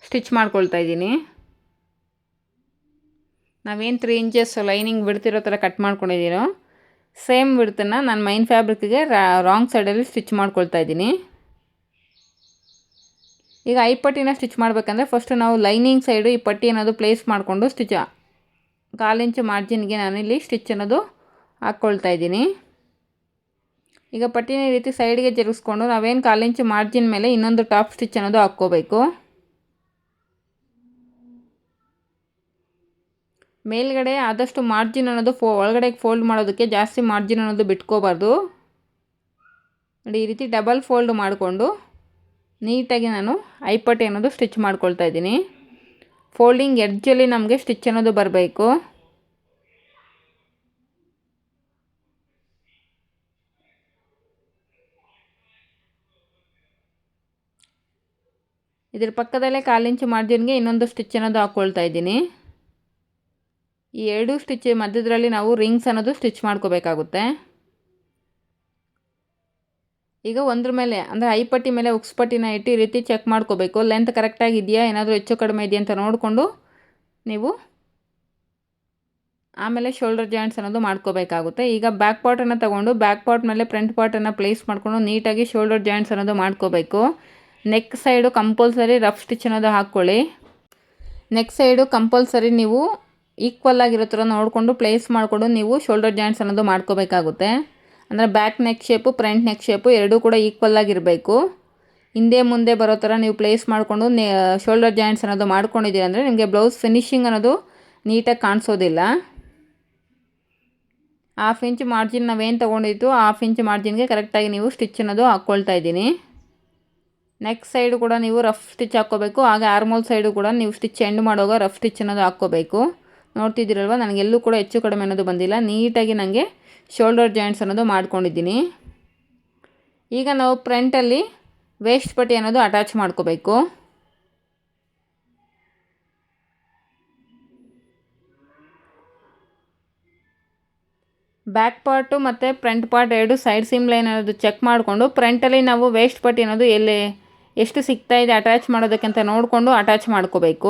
ಸ್ಟಿಚ್ ಮಾಡ್ಕೊಳ್ತಾ ಇದ್ದೀನಿ. ನಾವೇನು 3 ಇಂಚಸ್ ಲೈನಿಂಗ್ ಬಿಡ್ತಿರೋ ಥರ ಕಟ್ ಮಾಡ್ಕೊಂಡಿದ್ದೀನೋ ಸೇಮ್ ಬಿಡ್ತನ್ನು ನಾನು ಮೈನ್ ಫ್ಯಾಬ್ರಿಕ್ಗೆ ರಾಂಗ್ ಸೈಡಲ್ಲಿ ಸ್ಟಿಚ್ ಮಾಡ್ಕೊಳ್ತಾ ಇದ್ದೀನಿ. ಈಗ ಐ ಪಟ್ಟಿನ ಸ್ಟಿಚ್ ಮಾಡಬೇಕಂದ್ರೆ ಫಸ್ಟು ನಾವು ಲೈನಿಂಗ್ ಸೈಡು ಈ ಪಟ್ಟಿ ಅನ್ನೋದು ಪ್ಲೇಸ್ ಮಾಡಿಕೊಂಡು 1/4 ಇಂಚ್ ಮಾರ್ಜಿನ್ಗೆ ನಾನಿಲ್ಲಿ ಸ್ಟಿಚ್ ಅನ್ನೋದು ಹಾಕ್ಕೊಳ್ತಾ ಇದ್ದೀನಿ. ಈಗ ಪಟ್ಟಿನ ಈ ರೀತಿ ಸೈಡ್ಗೆ ಜರುಗಿಸ್ಕೊಂಡು ನಾವೇನು 1/4 ಇಂಚ್ ಮಾರ್ಜಿನ್ ಮೇಲೆ ಇನ್ನೊಂದು ಟಾಪ್ ಸ್ಟಿಚ್ ಅನ್ನೋದು ಹಾಕ್ಕೋಬೇಕು. ಮೇಲ್ಗಡೆ ಆದಷ್ಟು ಮಾರ್ಜಿನ್ ಅನ್ನೋದು ಒಳಗಡೆ ಫೋಲ್ಡ್ ಮಾಡೋದಕ್ಕೆ ಜಾಸ್ತಿ ಮಾರ್ಜಿನ್ ಅನ್ನೋದು ಬಿಟ್ಕೋಬಾರ್ದು. ನೋಡಿ ಈ ರೀತಿ ಡಬಲ್ ಫೋಲ್ಡ್ ಮಾಡಿಕೊಂಡು ನೀಟಾಗಿ ನಾನು ಐ ಪಟ್ಟಿ ಅನ್ನೋದು ಸ್ಟಿಚ್ ಮಾಡ್ಕೊಳ್ತಾ ಇದ್ದೀನಿ. ಫೋಲ್ಡಿಂಗ್ ಎಡ್ಜಲ್ಲಿ ನಮಗೆ ಸ್ಟಿಚ್ ಅನ್ನೋದು ಬರಬೇಕು. ಇದ್ರ ಪಕ್ಕದಲ್ಲೇ 1/4 ಇಂಚ್ ಮಾರ್ಜಿನ್ಗೆ ಇನ್ನೊಂದು ಸ್ಟಿಚ್ ಅನ್ನೋದು ಹಾಕ್ಕೊಳ್ತಾ ಇದ್ದೀನಿ. ಈ 2 ಸ್ಟಿಚ್ ಮಧ್ಯದಲ್ಲಿ ನಾವು ರಿಂಗ್ಸ್ ಅನ್ನೋದು ಸ್ಟಿಚ್ ಮಾಡ್ಕೋಬೇಕಾಗುತ್ತೆ. ಈಗ ಒಂದ್ರ ಮೇಲೆ ಅಂದರೆ ಐ ಪಟ್ಟಿ ಮೇಲೆ ಉಕ್ಸ್ ಪಟ್ಟಿನ ಇಟ್ಟು ಈ ರೀತಿ ಚೆಕ್ ಮಾಡ್ಕೋಬೇಕು. ಲೆಂತ್ ಕರೆಕ್ಟಾಗಿ ಇದೆಯಾ, ಏನಾದರೂ ಹೆಚ್ಚು ಕಡಿಮೆ ಇದೆಯಾ ಅಂತ ನೋಡಿಕೊಂಡು ನೀವು ಆಮೇಲೆ ಶೋಲ್ಡರ್ ಜಾಯಿಂಟ್ಸ್ ಅನ್ನೋದು ಮಾಡ್ಕೋಬೇಕಾಗುತ್ತೆ. ಈಗ ಬ್ಯಾಕ್ ಪಾರ್ಟನ್ನು ತೊಗೊಂಡು ಬ್ಯಾಕ್ ಪಾರ್ಟ್ ಮೇಲೆ ಫ್ರಂಟ್ ಪಾರ್ಟನ್ನು ಪ್ಲೇಸ್ ಮಾಡಿಕೊಂಡು ನೀಟಾಗಿ ಶೋಲ್ಡರ್ ಜಾಯಿಂಟ್ಸ್ ಅನ್ನೋದು ಮಾಡ್ಕೋಬೇಕು. Neck side compulsory rough stitch ಅನ್ನೋದು ಹಾಕ್ಕೊಳ್ಳಿ. ನೆಕ್ ಸೈಡು ಕಂಪಲ್ಸರಿ ನೀವು ಈಕ್ವಲ್ ಆಗಿರೋ ಥರ ನೋಡಿಕೊಂಡು ಪ್ಲೇಸ್ ಮಾಡಿಕೊಂಡು ನೀವು ಶೋಲ್ಡರ್ ಜಾಯಿಂಟ್ಸ್ ಅನ್ನೋದು ಮಾಡ್ಕೋಬೇಕಾಗುತ್ತೆ. ಅಂದರೆ back neck shape front neck shape ಎರಡೂ ಕೂಡ ಈಕ್ವಲ್ ಆಗಿರಬೇಕು. ಹಿಂದೆ ಮುಂದೆ ಬರೋ ಥರ ನೀವು ಪ್ಲೇಸ್ ಮಾಡಿಕೊಂಡು ಶೋಲ್ಡರ್ ಜಾಯಿಂಟ್ಸ್ ಅನ್ನೋದು ಮಾಡ್ಕೊಂಡಿದ್ದೀರ ಅಂದರೆ ನಿಮಗೆ ಬ್ಲೌಸ್ ಫಿನಿಶಿಂಗ್ ಅನ್ನೋದು ನೀಟಾಗಿ ಕಾಣಿಸೋದಿಲ್ಲ. 1/2 ಇಂಚ್ ಮಾರ್ಜಿನ್ ನಾವೇನು ತೊಗೊಂಡಿದ್ದು 1/2 ಇಂಚ್ ಮಾರ್ಜಿನ್ಗೆ ಕರೆಕ್ಟಾಗಿ ನೀವು ಸ್ಟಿಚ್ ಅನ್ನೋದು ಹಾಕ್ಕೊಳ್ತಾ ಇದ್ದೀನಿ. ನೆಕ್ ಸೈಡು ಕೂಡ ನೀವು ರಫ್ ಸ್ಟಿಚ್ ಹಾಕ್ಕೋಬೇಕು. ಹಾಗೆ ಆರ್ಮೋಲ್ ಸೈಡು ಕೂಡ ನೀವು ಸ್ಟಿಚ್ ಎಂಡ್ ಮಾಡುವಾಗ ರಫ್ ಸ್ಟಿಚ್ ಅನ್ನೋದು ಹಾಕ್ಕೋಬೇಕು. ನೋಡ್ತಿದ್ದೀರಲ್ವ, ನನಗೆಲ್ಲೂ ಕೂಡ ಹೆಚ್ಚು ಕಡಿಮೆ ಅನ್ನೋದು ಬಂದಿಲ್ಲ. ನೀಟಾಗಿ ನನಗೆ ಶೋಲ್ಡರ್ ಜಾಯಿಂಟ್ಸ್ ಅನ್ನೋದು ಮಾಡ್ಕೊಂಡಿದ್ದೀನಿ. ಈಗ ನಾವು ಫ್ರಂಟಲ್ಲಿ ವೇಸ್ಟ್ ಪಟ್ಟಿ ಅನ್ನೋದು ಅಟ್ಯಾಚ್ ಮಾಡ್ಕೋಬೇಕು. ಬ್ಯಾಕ್ ಪಾರ್ಟು ಮತ್ತು ಫ್ರಂಟ್ ಪಾರ್ಟ್ ಎರಡು ಸೈಡ್ ಸೀಮ್ ಲೈನ್ ಅನ್ನೋದು ಚೆಕ್ ಮಾಡಿಕೊಂಡು ಫ್ರಂಟಲ್ಲಿ ನಾವು ವೇಸ್ಟ್ ಪಟ್ಟಿ ಅನ್ನೋದು ಎಷ್ಟು ಸಿಗ್ತಾ ಇದೆ ಅಟ್ಯಾಚ್ ಮಾಡೋದಕ್ಕಂತ ನೋಡಿಕೊಂಡು ಅಟ್ಯಾಚ್ ಮಾಡ್ಕೋಬೇಕು.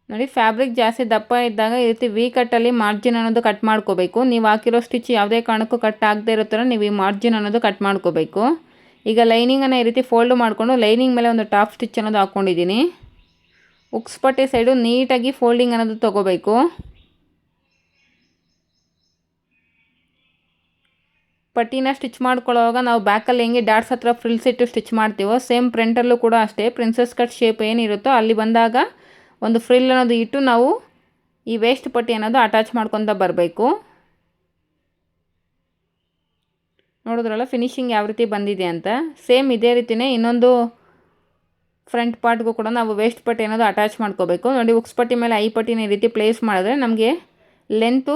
ನೋಡಿ, ಫ್ಯಾಬ್ರಿಕ್ ಜಾಸ್ತಿ ದಪ್ಪ ಇದ್ದಾಗ ಈ ರೀತಿ ವಿ ಕಟ್ಟಲ್ಲಿ ಮಾರ್ಜಿನ್ ಅನ್ನೋದು ಕಟ್ ಮಾಡ್ಕೋಬೇಕು. ನೀವು ಹಾಕಿರೋ ಸ್ಟಿಚ್ ಯಾವುದೇ ಕಾರಣಕ್ಕೂ ಕಟ್ ಆಗದೆ ಇರೋ ಥರ ನೀವು ಈ ಮಾರ್ಜಿನ್ ಅನ್ನೋದು ಕಟ್ ಮಾಡ್ಕೋಬೇಕು. ಈಗ ಲೈನಿಂಗನ್ನು ಈ ರೀತಿ ಫೋಲ್ಡ್ ಮಾಡಿಕೊಂಡು ಲೈನಿಂಗ್ ಮೇಲೆ ಒಂದು ಟಾಪ್ ಸ್ಟಿಚ್ ಅನ್ನೋದು ಹಾಕ್ಕೊಂಡಿದ್ದೀನಿ. ಉಕ್ಸ್ ಪಟ್ಟಿ ಸೈಡು ನೀಟಾಗಿ ಫೋಲ್ಡಿಂಗ್ ಅನ್ನೋದು ತೊಗೋಬೇಕು. ಪಟ್ಟಿನ ಸ್ಟಿಚ್ ಮಾಡ್ಕೊಳ್ಳೋವಾಗ ನಾವು ಬ್ಯಾಕಲ್ಲಿ ಹೆಂಗೆ ಡಾಟ್ಸ್ ಹತ್ರ ಫ್ರಿಲ್ಸ್ ಇಟ್ಟು ಸ್ಟಿಚ್ ಮಾಡ್ತೀವೋ ಸೇಮ್ ಫ್ರಂಟಲ್ಲೂ ಕೂಡ ಅಷ್ಟೇ ಪ್ರಿನ್ಸಸ್ ಕಟ್ ಶೇಪ್ ಏನಿರುತ್ತೋ ಅಲ್ಲಿ ಬಂದಾಗ ಒಂದು ಫ್ರಿಲ್ ಅನ್ನೋದು ಇಟ್ಟು ನಾವು ಈ ವೇಸ್ಟ್ ಪಟ್ಟಿ ಅನ್ನೋದು ಅಟ್ಯಾಚ್ ಮಾಡ್ಕೊತ ಬರಬೇಕು. ನೋಡಿದ್ರಲ್ಲ ಫಿನಿಶಿಂಗ್ ಯಾವ ರೀತಿ ಬಂದಿದೆ ಅಂತ. ಸೇಮ್ ಇದೇ ರೀತಿಯೇ ಇನ್ನೊಂದು ಫ್ರಂಟ್ ಪಾರ್ಟ್ಗೂ ಕೂಡ ನಾವು ವೇಸ್ಟ್ ಪಟ್ಟಿ ಅನ್ನೋದು ಅಟ್ಯಾಚ್ ಮಾಡ್ಕೋಬೇಕು. ನೋಡಿ, ಉಕ್ಸ್ ಪಟ್ಟಿ ಮೇಲೆ ಐ ಪಟ್ಟಿನ ಈ ರೀತಿ ಪ್ಲೇಸ್ ಮಾಡಿದ್ರೆ ನಮಗೆ ಲೆಂತು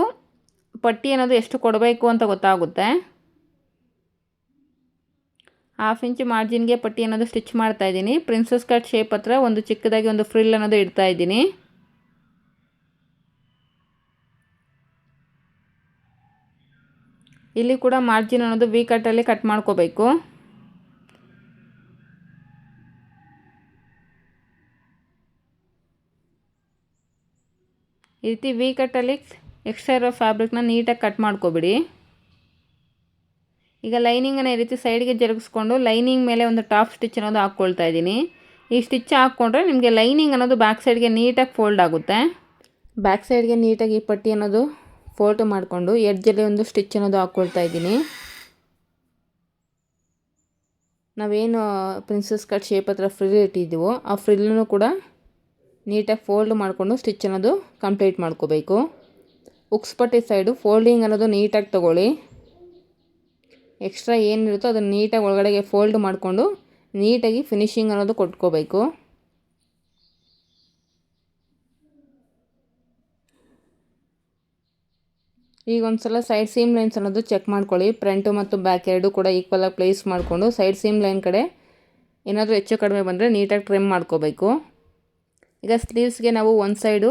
ಪಟ್ಟಿ ಅನ್ನೋದು ಎಷ್ಟು ಕೊಡಬೇಕು ಅಂತ ಗೊತ್ತಾಗುತ್ತೆ. 1/2 ಇಂಚ್ ಮಾರ್ಜಿನ್ಗೆ ಪಟ್ಟಿ ಅನ್ನೋದು ಸ್ಟಿಚ್ ಮಾಡ್ತಾಯಿದ್ದೀನಿ. ಪ್ರಿನ್ಸಸ್ ಕಟ್ ಶೇಪ್ ಹತ್ರ ಒಂದು ಚಿಕ್ಕದಾಗಿ ಒಂದು ಫ್ರಿಲ್ ಅನ್ನೋದು ಇಡ್ತಾಯಿದ್ದೀನಿ. ಇಲ್ಲಿ ಕೂಡ ಮಾರ್ಜಿನ್ ಅನ್ನೋದು ವಿ ಕಟ್ಟಲ್ಲಿ ಕಟ್ ಮಾಡ್ಕೋಬೇಕು. ಈ ರೀತಿ ವಿ ಕಟ್ಟಲ್ಲಿ ಎಕ್ಸ್ಟ್ರಾ ಇರೋ ಫ್ಯಾಬ್ರಿಕ್ನ ನೀಟಾಗಿ ಕಟ್ ಮಾಡ್ಕೊಬಿಡಿ. ಈಗ ಲೈನಿಂಗನ್ನು ಈ ರೀತಿ ಸೈಡ್ಗೆ ಜರುಗಿಸ್ಕೊಂಡು ಲೈನಿಂಗ್ ಮೇಲೆ ಒಂದು ಟಾಪ್ ಸ್ಟಿಚ್ ಅನ್ನೋದು ಹಾಕ್ಕೊಳ್ತಾ ಇದ್ದೀನಿ. ಈ ಸ್ಟಿಚ್ ಹಾಕ್ಕೊಂಡ್ರೆ ನಿಮಗೆ ಲೈನಿಂಗ್ ಅನ್ನೋದು ಬ್ಯಾಕ್ ಸೈಡ್ಗೆ ನೀಟಾಗಿ ಫೋಲ್ಡ್ ಆಗುತ್ತೆ. ಬ್ಯಾಕ್ ಸೈಡ್ಗೆ ನೀಟಾಗಿ ಪಟ್ಟಿ ಅನ್ನೋದು ಫೋಲ್ಡ್ ಮಾಡಿಕೊಂಡು ಎಡ್ಜಲ್ಲಿ ಒಂದು ಸ್ಟಿಚ್ ಅನ್ನೋದು ಹಾಕ್ಕೊಳ್ತಾ ಇದ್ದೀನಿ. ನಾವೇನು ಪ್ರಿನ್ಸಸ್ ಕಟ್ ಶೇಪ್ ಹತ್ರ ಫ್ರಿಲ್ ಇಟ್ಟಿದ್ದೀವೋ ಆ ಫ್ರಿಲ್ಲನ್ನು ಕೂಡ ನೀಟಾಗಿ ಫೋಲ್ಡ್ ಮಾಡಿಕೊಂಡು ಸ್ಟಿಚ್ ಅನ್ನೋದು ಕಂಪ್ಲೀಟ್ ಮಾಡ್ಕೋಬೇಕು. ಉಕ್ಸ್ ಪಟ್ಟಿ ಸೈಡು ಫೋಲ್ಡಿಂಗ್ ಅನ್ನೋದು ನೀಟಾಗಿ ತೊಗೊಳ್ಳಿ. ಎಕ್ಸ್ಟ್ರಾ ಏನಿರುತ್ತೋ ಅದನ್ನು ನೀಟಾಗಿ ಒಳಗಡೆಗೆ ಫೋಲ್ಡ್ ಮಾಡಿಕೊಂಡು ನೀಟಾಗಿ ಫಿನಿಶಿಂಗ್ ಅನ್ನೋದು ಕೊಟ್ಕೋಬೇಕು. ಈಗ ಒಂದು ಸಲ ಸೈಡ್ ಸೀಮ್ ಲೈನ್ಸ್ ಅನ್ನೋದು ಚೆಕ್ ಮಾಡ್ಕೊಳ್ಳಿ. ಫ್ರಂಟು ಮತ್ತು ಬ್ಯಾಕ್ ಎರಡೂ ಕೂಡ ಈಕ್ವಲಾಗಿ ಪ್ಲೇಸ್ ಮಾಡಿಕೊಂಡು ಸೈಡ್ ಸೀಮ್ ಲೈನ್ ಕಡೆ ಏನಾದರೂ ಹೆಚ್ಚು ಕಡಿಮೆ ಬಂದರೆ ನೀಟಾಗಿ ಟ್ರಿಮ್ ಮಾಡ್ಕೋಬೇಕು. ಈಗ ಸ್ಲೀವ್ಸ್ಗೆ ನಾವು ಒಂದು ಸೈಡು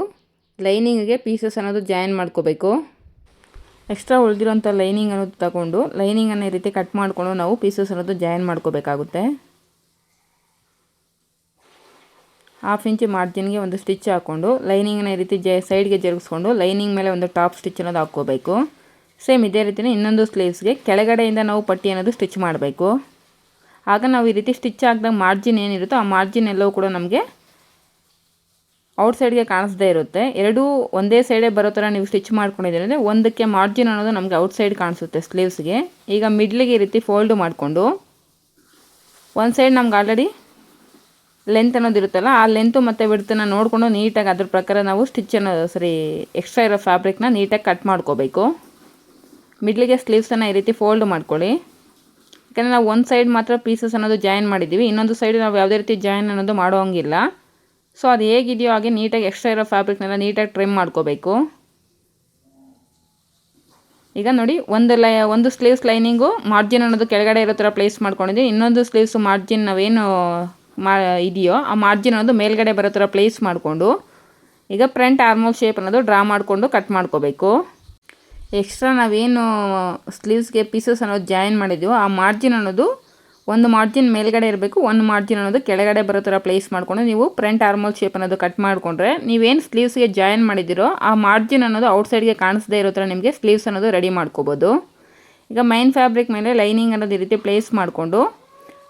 ಲೈನಿಂಗಿಗೆ ಪೀಸಸ್ ಅನ್ನೋದು ಜಾಯಿನ್ ಮಾಡ್ಕೋಬೇಕು. ಎಕ್ಸ್ಟ್ರಾ ಉಳಿದಿರೋಂಥ ಲೈನಿಂಗ್ ಅನ್ನೋದು ತಗೊಂಡು ಲೈನಿಂಗನ್ನು ಈ ರೀತಿ ಕಟ್ ಮಾಡಿಕೊಂಡು ನಾವು ಪೀಸಸ್ ಅನ್ನೋದು ಜಾಯಿನ್ ಮಾಡ್ಕೋಬೇಕಾಗುತ್ತೆ. 1/2 ಇಂಚ್ ಮಾರ್ಜಿನ್ಗೆ ಒಂದು ಸ್ಟಿಚ್ ಹಾಕ್ಕೊಂಡು ಲೈನಿಂಗನ್ನು ಈ ರೀತಿ ಸೈಡ್ಗೆ ಜರುಗಿಸ್ಕೊಂಡು ಲೈನಿಂಗ್ ಮೇಲೆ ಒಂದು ಟಾಪ್ ಸ್ಟಿಚ್ ಅನ್ನೋದು ಹಾಕ್ಕೋಬೇಕು. ಸೇಮ್ ಇದೇ ರೀತಿಯೇ ಇನ್ನೊಂದು ಸ್ಲೀವ್ಸ್ಗೆ ಕೆಳಗಡೆಯಿಂದ ನಾವು ಪಟ್ಟಿ ಅನ್ನೋದು ಸ್ಟಿಚ್ ಮಾಡಬೇಕು. ಆಗ ನಾವು ಈ ರೀತಿ ಸ್ಟಿಚ್ ಹಾಕಿದಾಗ ಮಾರ್ಜಿನ್ ಏನಿರುತ್ತೋ ಆ ಮಾರ್ಜಿನ್ ಎಲ್ಲವೂ ಕೂಡ ನಮಗೆ ಔಟ್ಸೈಡ್ಗೆ ಕಾಣಿಸ್ದೇ ಇರುತ್ತೆ. ಎರಡೂ ಒಂದೇ ಸೈಡೇ ಬರೋ ಥರ ನೀವು ಸ್ಟಿಚ್ ಮಾಡ್ಕೊಂಡಿದ್ದೀರಿ ಅಂದರೆ ಒಂದಕ್ಕೆ ಮಾರ್ಜಿನ್ ಅನ್ನೋದು ನಮಗೆ ಔಟ್ಸೈಡ್ ಕಾಣಿಸುತ್ತೆ ಸ್ಲೀವ್ಸ್ಗೆ. ಈಗ ಮಿಡ್ಲಿಗೆ ಈ ರೀತಿ ಫೋಲ್ಡ್ ಮಾಡಿಕೊಂಡು ಒಂದು ಸೈಡ್ ನಮ್ಗೆ ಆಲ್ರೆಡಿ ಲೆಂತ್ ಅನ್ನೋದು ಇರುತ್ತಲ್ಲ ಆ ಲೆಂತು ಮತ್ತು ವಿಡ್ತನ್ನು ನೋಡಿಕೊಂಡು ನೀಟಾಗಿ ಅದ್ರ ಪ್ರಕಾರ ನಾವು ಎಕ್ಸ್ಟ್ರಾ ಇರೋ ಫ್ಯಾಬ್ರಿಕ್ನ ನೀಟಾಗಿ ಕಟ್ ಮಾಡ್ಕೋಬೇಕು. ಮಿಡ್ಲಿಗೆ ಸ್ಲೀವ್ಸನ್ನು ಈ ರೀತಿ ಫೋಲ್ಡ್ ಮಾಡ್ಕೊಳ್ಳಿ. ಯಾಕಂದರೆ ನಾವು ಒಂದು ಸೈಡ್ ಮಾತ್ರ ಪೀಸಸ್ ಅನ್ನೋದು ಜಾಯಿನ್ ಮಾಡಿದ್ದೀವಿ, ಇನ್ನೊಂದು ಸೈಡ್ ನಾವು ಯಾವುದೇ ರೀತಿ ಜಾಯಿನ್ ಅನ್ನೋದು ಮಾಡೋ ಹಂಗಿಲ್ಲ. ಸೊ ಅದು ಹೇಗಿದೆಯೋ ಹಾಗೆ ನೀಟಾಗಿ ಎಕ್ಸ್ಟ್ರಾ ಇರೋ ಫ್ಯಾಬ್ರಿಕ್ನೆಲ್ಲ ನೀಟಾಗಿ ಟ್ರಿಮ್ ಮಾಡ್ಕೋಬೇಕು. ಈಗ ನೋಡಿ ಒಂದು ಸ್ಲೀವ್ಸ್ ಲೈನಿಂಗು ಮಾರ್ಜಿನ್ ಅನ್ನೋದು ಕೆಳಗಡೆ ಇರೋ ಥರ ಪ್ಲೇಸ್ ಮಾಡ್ಕೊಂಡಿದ್ದೀನಿ. ಇನ್ನೊಂದು ಸ್ಲೀವ್ಸ್ ಮಾರ್ಜಿನ್ ನಾವೇನು ಇದೆಯೋ ಆ ಮಾರ್ಜಿನ್ ಅನ್ನೋದು ಮೇಲ್ಗಡೆ ಬರೋ ಥರ ಪ್ಲೇಸ್ ಮಾಡಿಕೊಂಡು ಈಗ ಫ್ರಂಟ್ ಆರ್ಮೋಲ್ ಶೇಪ್ ಅನ್ನೋದು ಡ್ರಾ ಮಾಡಿಕೊಂಡು ಕಟ್ ಮಾಡ್ಕೋಬೇಕು. ಎಕ್ಸ್ಟ್ರಾ ನಾವೇನು ಸ್ಲೀವ್ಸ್ಗೆ ಪೀಸಸ್ ಅನ್ನೋದು ಜಾಯಿನ್ ಮಾಡಿದ್ದೀವೋ ಆ ಮಾರ್ಜಿನ್ ಅನ್ನೋದು ಒಂದು ಮಾರ್ಜಿನ್ ಮೇಲ್ಗಡೆ ಇರಬೇಕು, ಒಂದು ಮಾರ್ಜಿನ್ ಅನ್ನೋದು ಕೆಳಗಡೆ ಬರೋ ಥರ ಪ್ಲೇಸ್ ಮಾಡಿಕೊಂಡು ನೀವು ಫ್ರಂಟ್ ಆರ್ಮೋಲ್ ಶೇಪ್ ಅನ್ನೋದು ಕಟ್ ಮಾಡಿಕೊಂಡ್ರೆ ನೀವೇನು ಸ್ಲೀವ್ಸ್ಗೆ ಜಾಯಿನ್ ಮಾಡಿದ್ದೀರೋ ಆ ಮಾರ್ಜಿನ್ ಅನ್ನೋದು ಔಟ್ಸೈಡ್ಗೆ ಕಾಣಿಸದೇ ಇರೋ ಥರ ನಿಮಗೆ ಸ್ಲೀವ್ಸ್ ಅನ್ನೋದು ರೆಡಿ ಮಾಡ್ಕೋಬೋದು. ಈಗ ಮೈನ್ ಫ್ಯಾಬ್ರಿಕ್ ಮೇಲೆ ಲೈನಿಂಗ್ ಅನ್ನೋದು ಈ ರೀತಿ ಪ್ಲೇಸ್ ಮಾಡಿಕೊಂಡು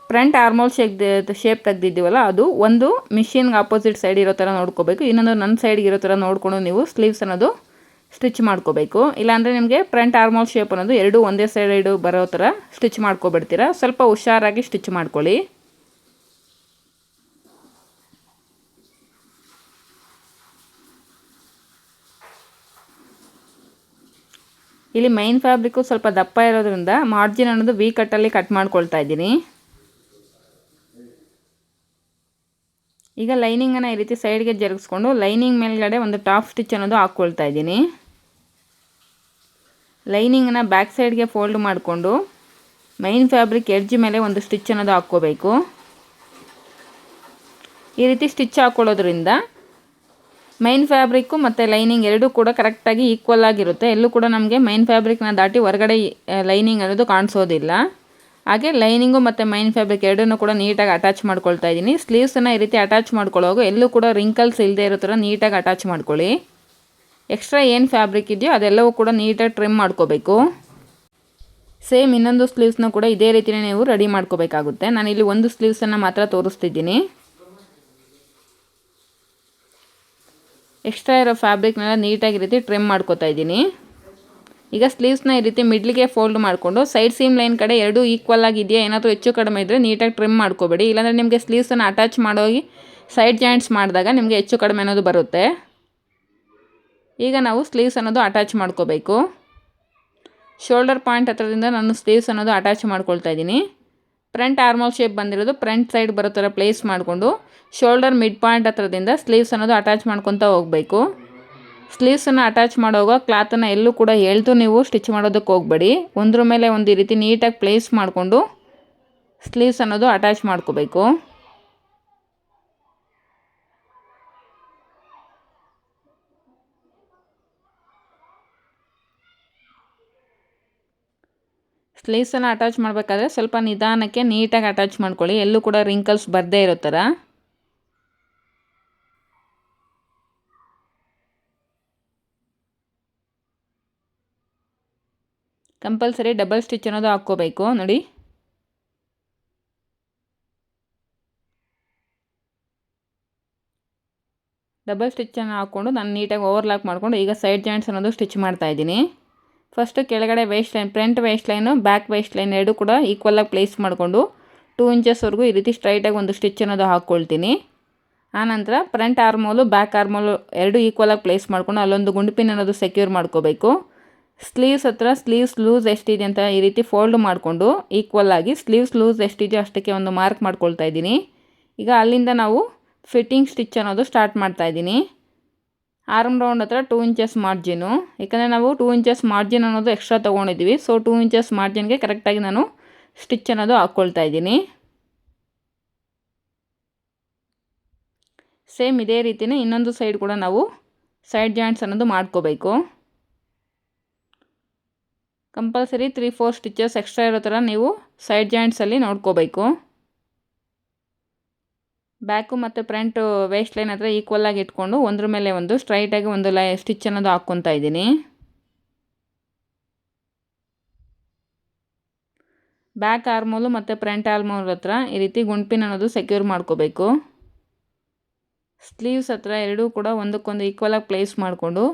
ಫ್ರಂಟ್ ಆರ್ಮೋಲ್ ಶೇಪ್ ತೆಗೆದಿದ್ದೀವಲ್ಲ ಅದು ಒಂದು ಮಿಷಿನ್ಗೆ ಆಪೋಸಿಟ್ ಸೈಡ್ ಇರೋ ಥರ ನೋಡ್ಕೋಬೇಕು, ಇನ್ನೊಂದು ನನ್ನ ಸೈಡ್ಗೆ ಇರೋ ಥರ ನೋಡಿಕೊಂಡು ನೀವು ಸ್ಲೀವ್ಸ್ ಅನ್ನೋದು ಸ್ಟಿಚ್ ಮಾಡ್ಕೋಬೇಕು. ಇಲ್ಲಾಂದರೆ ನಿಮಗೆ ಫ್ರಂಟ್ ಆರ್ಮೋಲ್ ಶೇಪ್ ಅನ್ನೋದು ಎರಡೂ ಒಂದೇ ಸೈಡು ಬರೋ ಥರ ಸ್ಟಿಚ್ ಮಾಡ್ಕೊಬಿಡ್ತೀರಾ. ಸ್ವಲ್ಪ ಹುಷಾರಾಗಿ ಸ್ಟಿಚ್ ಮಾಡ್ಕೊಳ್ಳಿ. ಇಲ್ಲಿ ಮೈನ್ ಫ್ಯಾಬ್ರಿಕ್ಕು ಸ್ವಲ್ಪ ದಪ್ಪ ಇರೋದ್ರಿಂದ ಮಾರ್ಜಿನ್ ಅನ್ನೋದು ವಿ ಕಟ್ಟಲ್ಲಿ ಕಟ್ ಮಾಡ್ಕೊಳ್ತಾ ಇದ್ದೀನಿ. ಈಗ ಲೈನಿಂಗನ್ನು ಈ ರೀತಿ ಸೈಡ್ಗೆ ಜರುಗಿಸ್ಕೊಂಡು ಲೈನಿಂಗ್ ಮೇಲ್ಗಡೆ ಒಂದು ಟಾಪ್ ಸ್ಟಿಚ್ ಅನ್ನೋದು ಹಾಕ್ಕೊಳ್ತಾ ಇದ್ದೀನಿ. ಲೈನಿಂಗನ್ನು ಬ್ಯಾಕ್ ಸೈಡ್ಗೆ ಫೋಲ್ಡ್ ಮಾಡಿಕೊಂಡು ಮೈನ್ ಫ್ಯಾಬ್ರಿಕ್ ಎಡ್ಜ್ ಮೇಲೆ ಒಂದು ಸ್ಟಿಚ್ ಅನ್ನೋದು ಹಾಕ್ಕೋಬೇಕು. ಈ ರೀತಿ ಸ್ಟಿಚ್ ಹಾಕ್ಕೊಳ್ಳೋದ್ರಿಂದ ಮೈನ್ ಫ್ಯಾಬ್ರಿಕ್ಕು ಮತ್ತು ಲೈನಿಂಗ್ ಎರಡೂ ಕೂಡ ಕರೆಕ್ಟಾಗಿ ಈಕ್ವಲ್ ಆಗಿರುತ್ತೆ. ಎಲ್ಲೂ ಕೂಡ ನಮಗೆ ಮೈನ್ ಫ್ಯಾಬ್ರಿಕ್ನ ದಾಟಿ ಹೊರಗಡೆ ಲೈನಿಂಗ್ ಅನ್ನೋದು ಕಾಣಿಸೋದಿಲ್ಲ. ಹಾಗೆ ಲೈನಿಂಗು ಮತ್ತು ಮೈನ್ ಫ್ಯಾಬ್ರಿಕ್ ಎರಡನ್ನೂ ಕೂಡ ನೀಟಾಗಿ ಅಟ್ಯಾಚ್ ಮಾಡ್ಕೊಳ್ತಾ ಇದ್ದೀನಿ. ಸ್ಲೀವ್ಸನ್ನು ಈ ರೀತಿ ಅಟ್ಯಾಚ್ ಮಾಡ್ಕೊಳ್ಳೋವಾಗ ಎಲ್ಲೂ ಕೂಡ ರಿಂಕಲ್ಸ್ ಇಲ್ಲದೆ ಇರೋ ಥರ ನೀಟಾಗಿ ಅಟ್ಯಾಚ್ ಮಾಡ್ಕೊಳ್ಳಿ. ಎಕ್ಸ್ಟ್ರಾ ಏನು ಫ್ಯಾಬ್ರಿಕ್ ಇದೆಯೋ ಅದೆಲ್ಲವೂ ಕೂಡ ನೀಟಾಗಿ ಟ್ರಿಮ್ ಮಾಡ್ಕೋಬೇಕು. ಸೇಮ್ ಇನ್ನೊಂದು ಸ್ಲೀವ್ಸ್ನ ಕೂಡ ಇದೇ ರೀತಿಯೇ ನೀವು ರೆಡಿ ಮಾಡ್ಕೋಬೇಕಾಗುತ್ತೆ. ನಾನಿಲ್ಲಿ ಒಂದು ಸ್ಲೀವ್ಸನ್ನು ಮಾತ್ರ ತೋರಿಸ್ತಿದ್ದೀನಿ. ಎಕ್ಸ್ಟ್ರಾ ಇರೋ ಫ್ಯಾಬ್ರಿಕ್ನೆಲ್ಲ ನೀಟಾಗಿ ರೀತಿ ಟ್ರಿಮ್ ಮಾಡ್ಕೋತಾ ಇದ್ದೀನಿ. ಈಗ ಸ್ಲೀವ್ಸ್ನ ಈ ರೀತಿ ಮಿಡ್ಲಿಗೆ ಫೋಲ್ಡ್ ಮಾಡಿಕೊಂಡು ಸೈಡ್ ಸೀಮ್ ಲೈನ್ ಕಡೆ ಎರಡೂ ಈಕ್ವಲ್ ಆಗಿದೆಯಾ, ಏನಾದರೂ ಹೆಚ್ಚು ಕಡಿಮೆ ಇದ್ದರೆ ನೀಟಾಗಿ ಟ್ರಿಮ್ ಮಾಡ್ಕೋಬೇಡಿ. ಇಲ್ಲಾಂದರೆ ನಿಮಗೆ ಸ್ಲೀವ್ಸನ್ನು ಅಟ್ಯಾಚ್ ಮಾಡೋಗಿ ಸೈಡ್ ಜಾಯಿಂಟ್ಸ್ ಮಾಡಿದಾಗ ನಿಮಗೆ ಹೆಚ್ಚು ಕಡಿಮೆ ಅನ್ನೋದು ಬರುತ್ತೆ. ಈಗ ನಾವು ಸ್ಲೀವ್ಸ್ ಅನ್ನೋದು ಅಟ್ಯಾಚ್ ಮಾಡ್ಕೋಬೇಕು. ಶೋಲ್ಡರ್ ಪಾಯಿಂಟ್ ಹತ್ರದಿಂದ ನಾನು ಸ್ಲೀವ್ಸ್ ಅನ್ನೋದು ಅಟ್ಯಾಚ್ ಮಾಡ್ಕೊಳ್ತಾ ಇದ್ದೀನಿ. ಫ್ರಂಟ್ ಆರ್ಮೋಲ್ ಶೇಪ್ ಬಂದಿರೋದು ಫ್ರಂಟ್ ಸೈಡ್ ಬರೋ ಥರ ಪ್ಲೇಸ್ ಮಾಡಿಕೊಂಡು ಶೋಲ್ಡರ್ ಮಿಡ್ ಪಾಯಿಂಟ್ ಹತ್ರದಿಂದ ಸ್ಲೀವ್ಸ್ ಅನ್ನೋದು ಅಟ್ಯಾಚ್ ಮಾಡ್ಕೊತಾ ಹೋಗಬೇಕು. ಸ್ಲೀವ್ಸನ್ನು ಅಟ್ಯಾಚ್ ಮಾಡುವಾಗ ಕ್ಲಾತನ್ನು ಎಲ್ಲೂ ಕೂಡ ಎಳೆದು ನೀವು ಸ್ಟಿಚ್ ಮಾಡೋದಕ್ಕೆ ಹೋಗಬೇಡಿ. ಒಂದ್ರ ಮೇಲೆ ಒಂದು ಈ ರೀತಿ ನೀಟಾಗಿ ಪ್ಲೇಸ್ ಮಾಡಿಕೊಂಡು ಸ್ಲೀವ್ಸ್ ಅನ್ನೋದು ಅಟ್ಯಾಚ್ ಮಾಡ್ಕೋಬೇಕು. ಸ್ಲೀವ್ಸನ್ನು ಅಟ್ಯಾಚ್ ಮಾಡಬೇಕಾದ್ರೆ ಸ್ವಲ್ಪ ನಿಧಾನಕ್ಕೆ ನೀಟಾಗಿ ಅಟ್ಯಾಚ್ ಮಾಡ್ಕೊಳ್ಳಿ, ಎಲ್ಲೂ ಕೂಡ ರಿಂಕಲ್ಸ್ ಬರದೇ ಇರೋ ಥರ. ಕಂಪಲ್ಸರಿ ಡಬಲ್ ಸ್ಟಿಚ್ ಅನ್ನೋದು ಹಾಕ್ಕೋಬೇಕು ನೋಡಿ. ಡಬಲ್ ಸ್ಟಿಚ್ಚನ್ನು ಹಾಕ್ಕೊಂಡು ನಾನು ನೀಟಾಗಿ ಓವರ್ಲಾಕ್ ಮಾಡಿಕೊಂಡು ಈಗ ಸೈಡ್ ಜಾಯಿಂಟ್ಸ್ ಅನ್ನೋದು ಸ್ಟಿಚ್ ಮಾಡ್ತಾಯಿದ್ದೀನಿ. ಫಸ್ಟು ಕೆಳಗಡೆ waste line, front waste line, back waste line ಎರಡೂ ಕೂಡ ಈಕ್ವಲಾಗಿ ಪ್ಲೇಸ್ ಮಾಡಿಕೊಂಡು 2 ಇಂಚಸ್ವರೆಗೂ ಈ ರೀತಿ ಸ್ಟ್ರೈಟಾಗಿ ಒಂದು ಸ್ಟಿಚ್ ಅನ್ನೋದು ಹಾಕ್ಕೊಳ್ತೀನಿ. ಆನಂತರ ಫ್ರಂಟ್ ಆರ್ಮೋಲು ಬ್ಯಾಕ್ ಆರ್ಮೋಲು ಎರಡು ಈಕ್ವಲಾಗಿ ಪ್ಲೇಸ್ ಮಾಡ್ಕೊಂಡು ಅಲ್ಲೊಂದು ಗುಂಡಿಪಿನ್ ಅನ್ನೋದು ಸೆಕ್ಯೂರ್ ಮಾಡ್ಕೋಬೇಕು. ಸ್ಲೀವ್ಸ್ ಹತ್ರ ಸ್ಲೀವ್ಸ್ ಲೂಸ್ ಎಷ್ಟಿದೆ ಅಂತ ಈ ರೀತಿ ಫೋಲ್ಡ್ ಮಾಡಿಕೊಂಡು ಈಕ್ವಲಾಗಿ ಸ್ಲೀವ್ಸ್ ಲೂಸ್ ಎಷ್ಟಿದೆಯೋ ಅಷ್ಟಕ್ಕೆ ಒಂದು ಮಾರ್ಕ್ ಮಾಡ್ಕೊಳ್ತಾ ಇದ್ದೀನಿ. ಈಗ ಅಲ್ಲಿಂದ ನಾವು ಫಿಟ್ಟಿಂಗ್ ಸ್ಟಿಚ್ ಅನ್ನೋದು ಸ್ಟಾರ್ಟ್ ಮಾಡ್ತಾಯಿದ್ದೀನಿ. ಆರ್ಮ್ ರೌಂಡ್ ಹತ್ರ 2 ಇಂಚಸ್ ಮಾರ್ಜಿನು, ಯಾಕಂದರೆ ನಾವು 2 ಇಂಚಸ್ ಮಾರ್ಜಿನ್ ಅನ್ನೋದು ಎಕ್ಸ್ಟ್ರಾ ತೊಗೊಂಡಿದ್ದೀವಿ. ಸೊ 2 ಇಂಚಸ್ ಮಾರ್ಜಿನ್ಗೆ ಕರೆಕ್ಟಾಗಿ ನಾನು ಸ್ಟಿಚ್ ಅನ್ನೋದು ಹಾಕ್ಕೊಳ್ತಾ ಇದ್ದೀನಿ. ಸೇಮ್ ಇದೇ ರೀತಿಯೇ ಇನ್ನೊಂದು ಸೈಡ್ ಕೂಡ ನಾವು ಸೈಡ್ ಜಾಯಿಂಟ್ಸ್ ಅನ್ನೋದು ಮಾಡ್ಕೋಬೇಕು. ಕಂಪಲ್ಸರಿ 3-4 ಸ್ಟಿಚಸ್ ಎಕ್ಸ್ಟ್ರಾ ಇರೋ ಥರ ನೀವು ಸೈಡ್ ಜಾಯಿಂಟ್ಸಲ್ಲಿ ನೋಡ್ಕೋಬೇಕು. ಬ್ಯಾಕು ಮತ್ತು ಫ್ರಂಟ್ ವೇಸ್ಟ್ ಲೈನ್ ಹತ್ರ ಈಕ್ವಲಾಗಿ ಇಟ್ಕೊಂಡು ಒಂದ್ರ ಮೇಲೆ ಒಂದು ಸ್ಟ್ರೈಟಾಗಿ ಒಂದು ಸ್ಟಿಚ್ ಅನ್ನೋದು ಹಾಕ್ಕೊತಾ ಇದ್ದೀನಿ. ಬ್ಯಾಕ್ ಆರ್ಮೋಲು ಮತ್ತು ಫ್ರಂಟ್ ಆರ್ಮೋಲ್ ಹತ್ರ ಈ ರೀತಿ ಗುಂಡ್ಪಿನ್ ಅನ್ನೋದು ಸೆಕ್ಯೂರ್ ಮಾಡ್ಕೋಬೇಕು. ಸ್ಲೀವ್ಸ್ ಹತ್ರ ಎರಡೂ ಕೂಡ ಒಂದಕ್ಕೊಂದು ಈಕ್ವಲಾಗಿ ಪ್ಲೇಸ್ ಮಾಡಿಕೊಂಡು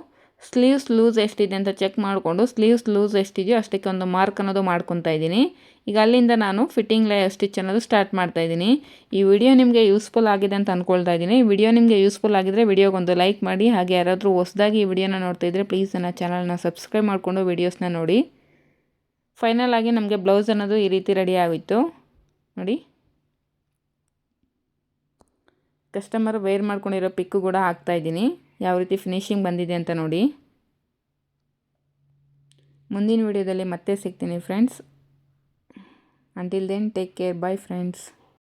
ಸ್ಲೀವ್ಸ್ ಲೂಸ್ ಎಷ್ಟಿದೆ ಅಂತ ಚೆಕ್ ಮಾಡಿಕೊಂಡು ಸ್ಲೀವ್ಸ್ ಲೂಸ್ ಎಷ್ಟಿದೆಯೋ ಅಷ್ಟಕ್ಕೆ ಒಂದು ಮಾರ್ಕ್ ಅನ್ನೋದು ಮಾಡ್ಕೊತಾ ಇದ್ದೀನಿ. ಈಗ ಅಲ್ಲಿಂದ ನಾನು ಫಿಟ್ಟಿಂಗ್ ಸ್ಟಿಚ್ ಅನ್ನೋದು ಸ್ಟಾರ್ಟ್ ಮಾಡ್ತಾಯಿದ್ದೀನಿ. ಈ ವಿಡಿಯೋ ನಿಮಗೆ ಯೂಸ್ಫುಲ್ ಆಗಿದೆ ಅಂತ ಅಂದ್ಕೊಳ್ತಾ ಇದ್ದೀನಿ. ವಿಡಿಯೋ ನಿಮಗೆ ಯೂಸ್ಫುಲ್ ಆಗಿದ್ದರೆ ವಿಡಿಯೋಗೊಂದು ಲೈಕ್ ಮಾಡಿ, ಹಾಗೆ ಯಾರಾದರೂ ಹೊಸದಾಗಿ ಈ ವಿಡಿಯೋನ ನೋಡ್ತಾ ಇದ್ದರೆ ಪ್ಲೀಸ್ ನನ್ನ ಚಾನಲ್ನ ಸಬ್ಸ್ಕ್ರೈಬ್ ಮಾಡಿಕೊಂಡು ವೀಡಿಯೋಸ್ನ ನೋಡಿ. ಫೈನಲ್ ಆಗಿ ನಮಗೆ ಬ್ಲೌಸ್ ಅನ್ನೋದು ಈ ರೀತಿ ರೆಡಿ ಆಗಿತ್ತು ನೋಡಿ. ಕಸ್ಟಮರ್ ವೇರ್ ಮಾಡ್ಕೊಂಡಿರೋ ಪಿಕ್ಕು ಕೂಡ ಹಾಕ್ತಾಯಿದ್ದೀನಿ, ಯಾವ ರೀತಿ ಫಿನಿಶಿಂಗ್ ಬಂದಿದೆ ಅಂತ ನೋಡಿ. ಮುಂದಿನ ವಿಡಿಯೋದಲ್ಲಿ ಮತ್ತೆ ಸಿಗ್ತೀನಿ friends. Until then, take care. Bye friends.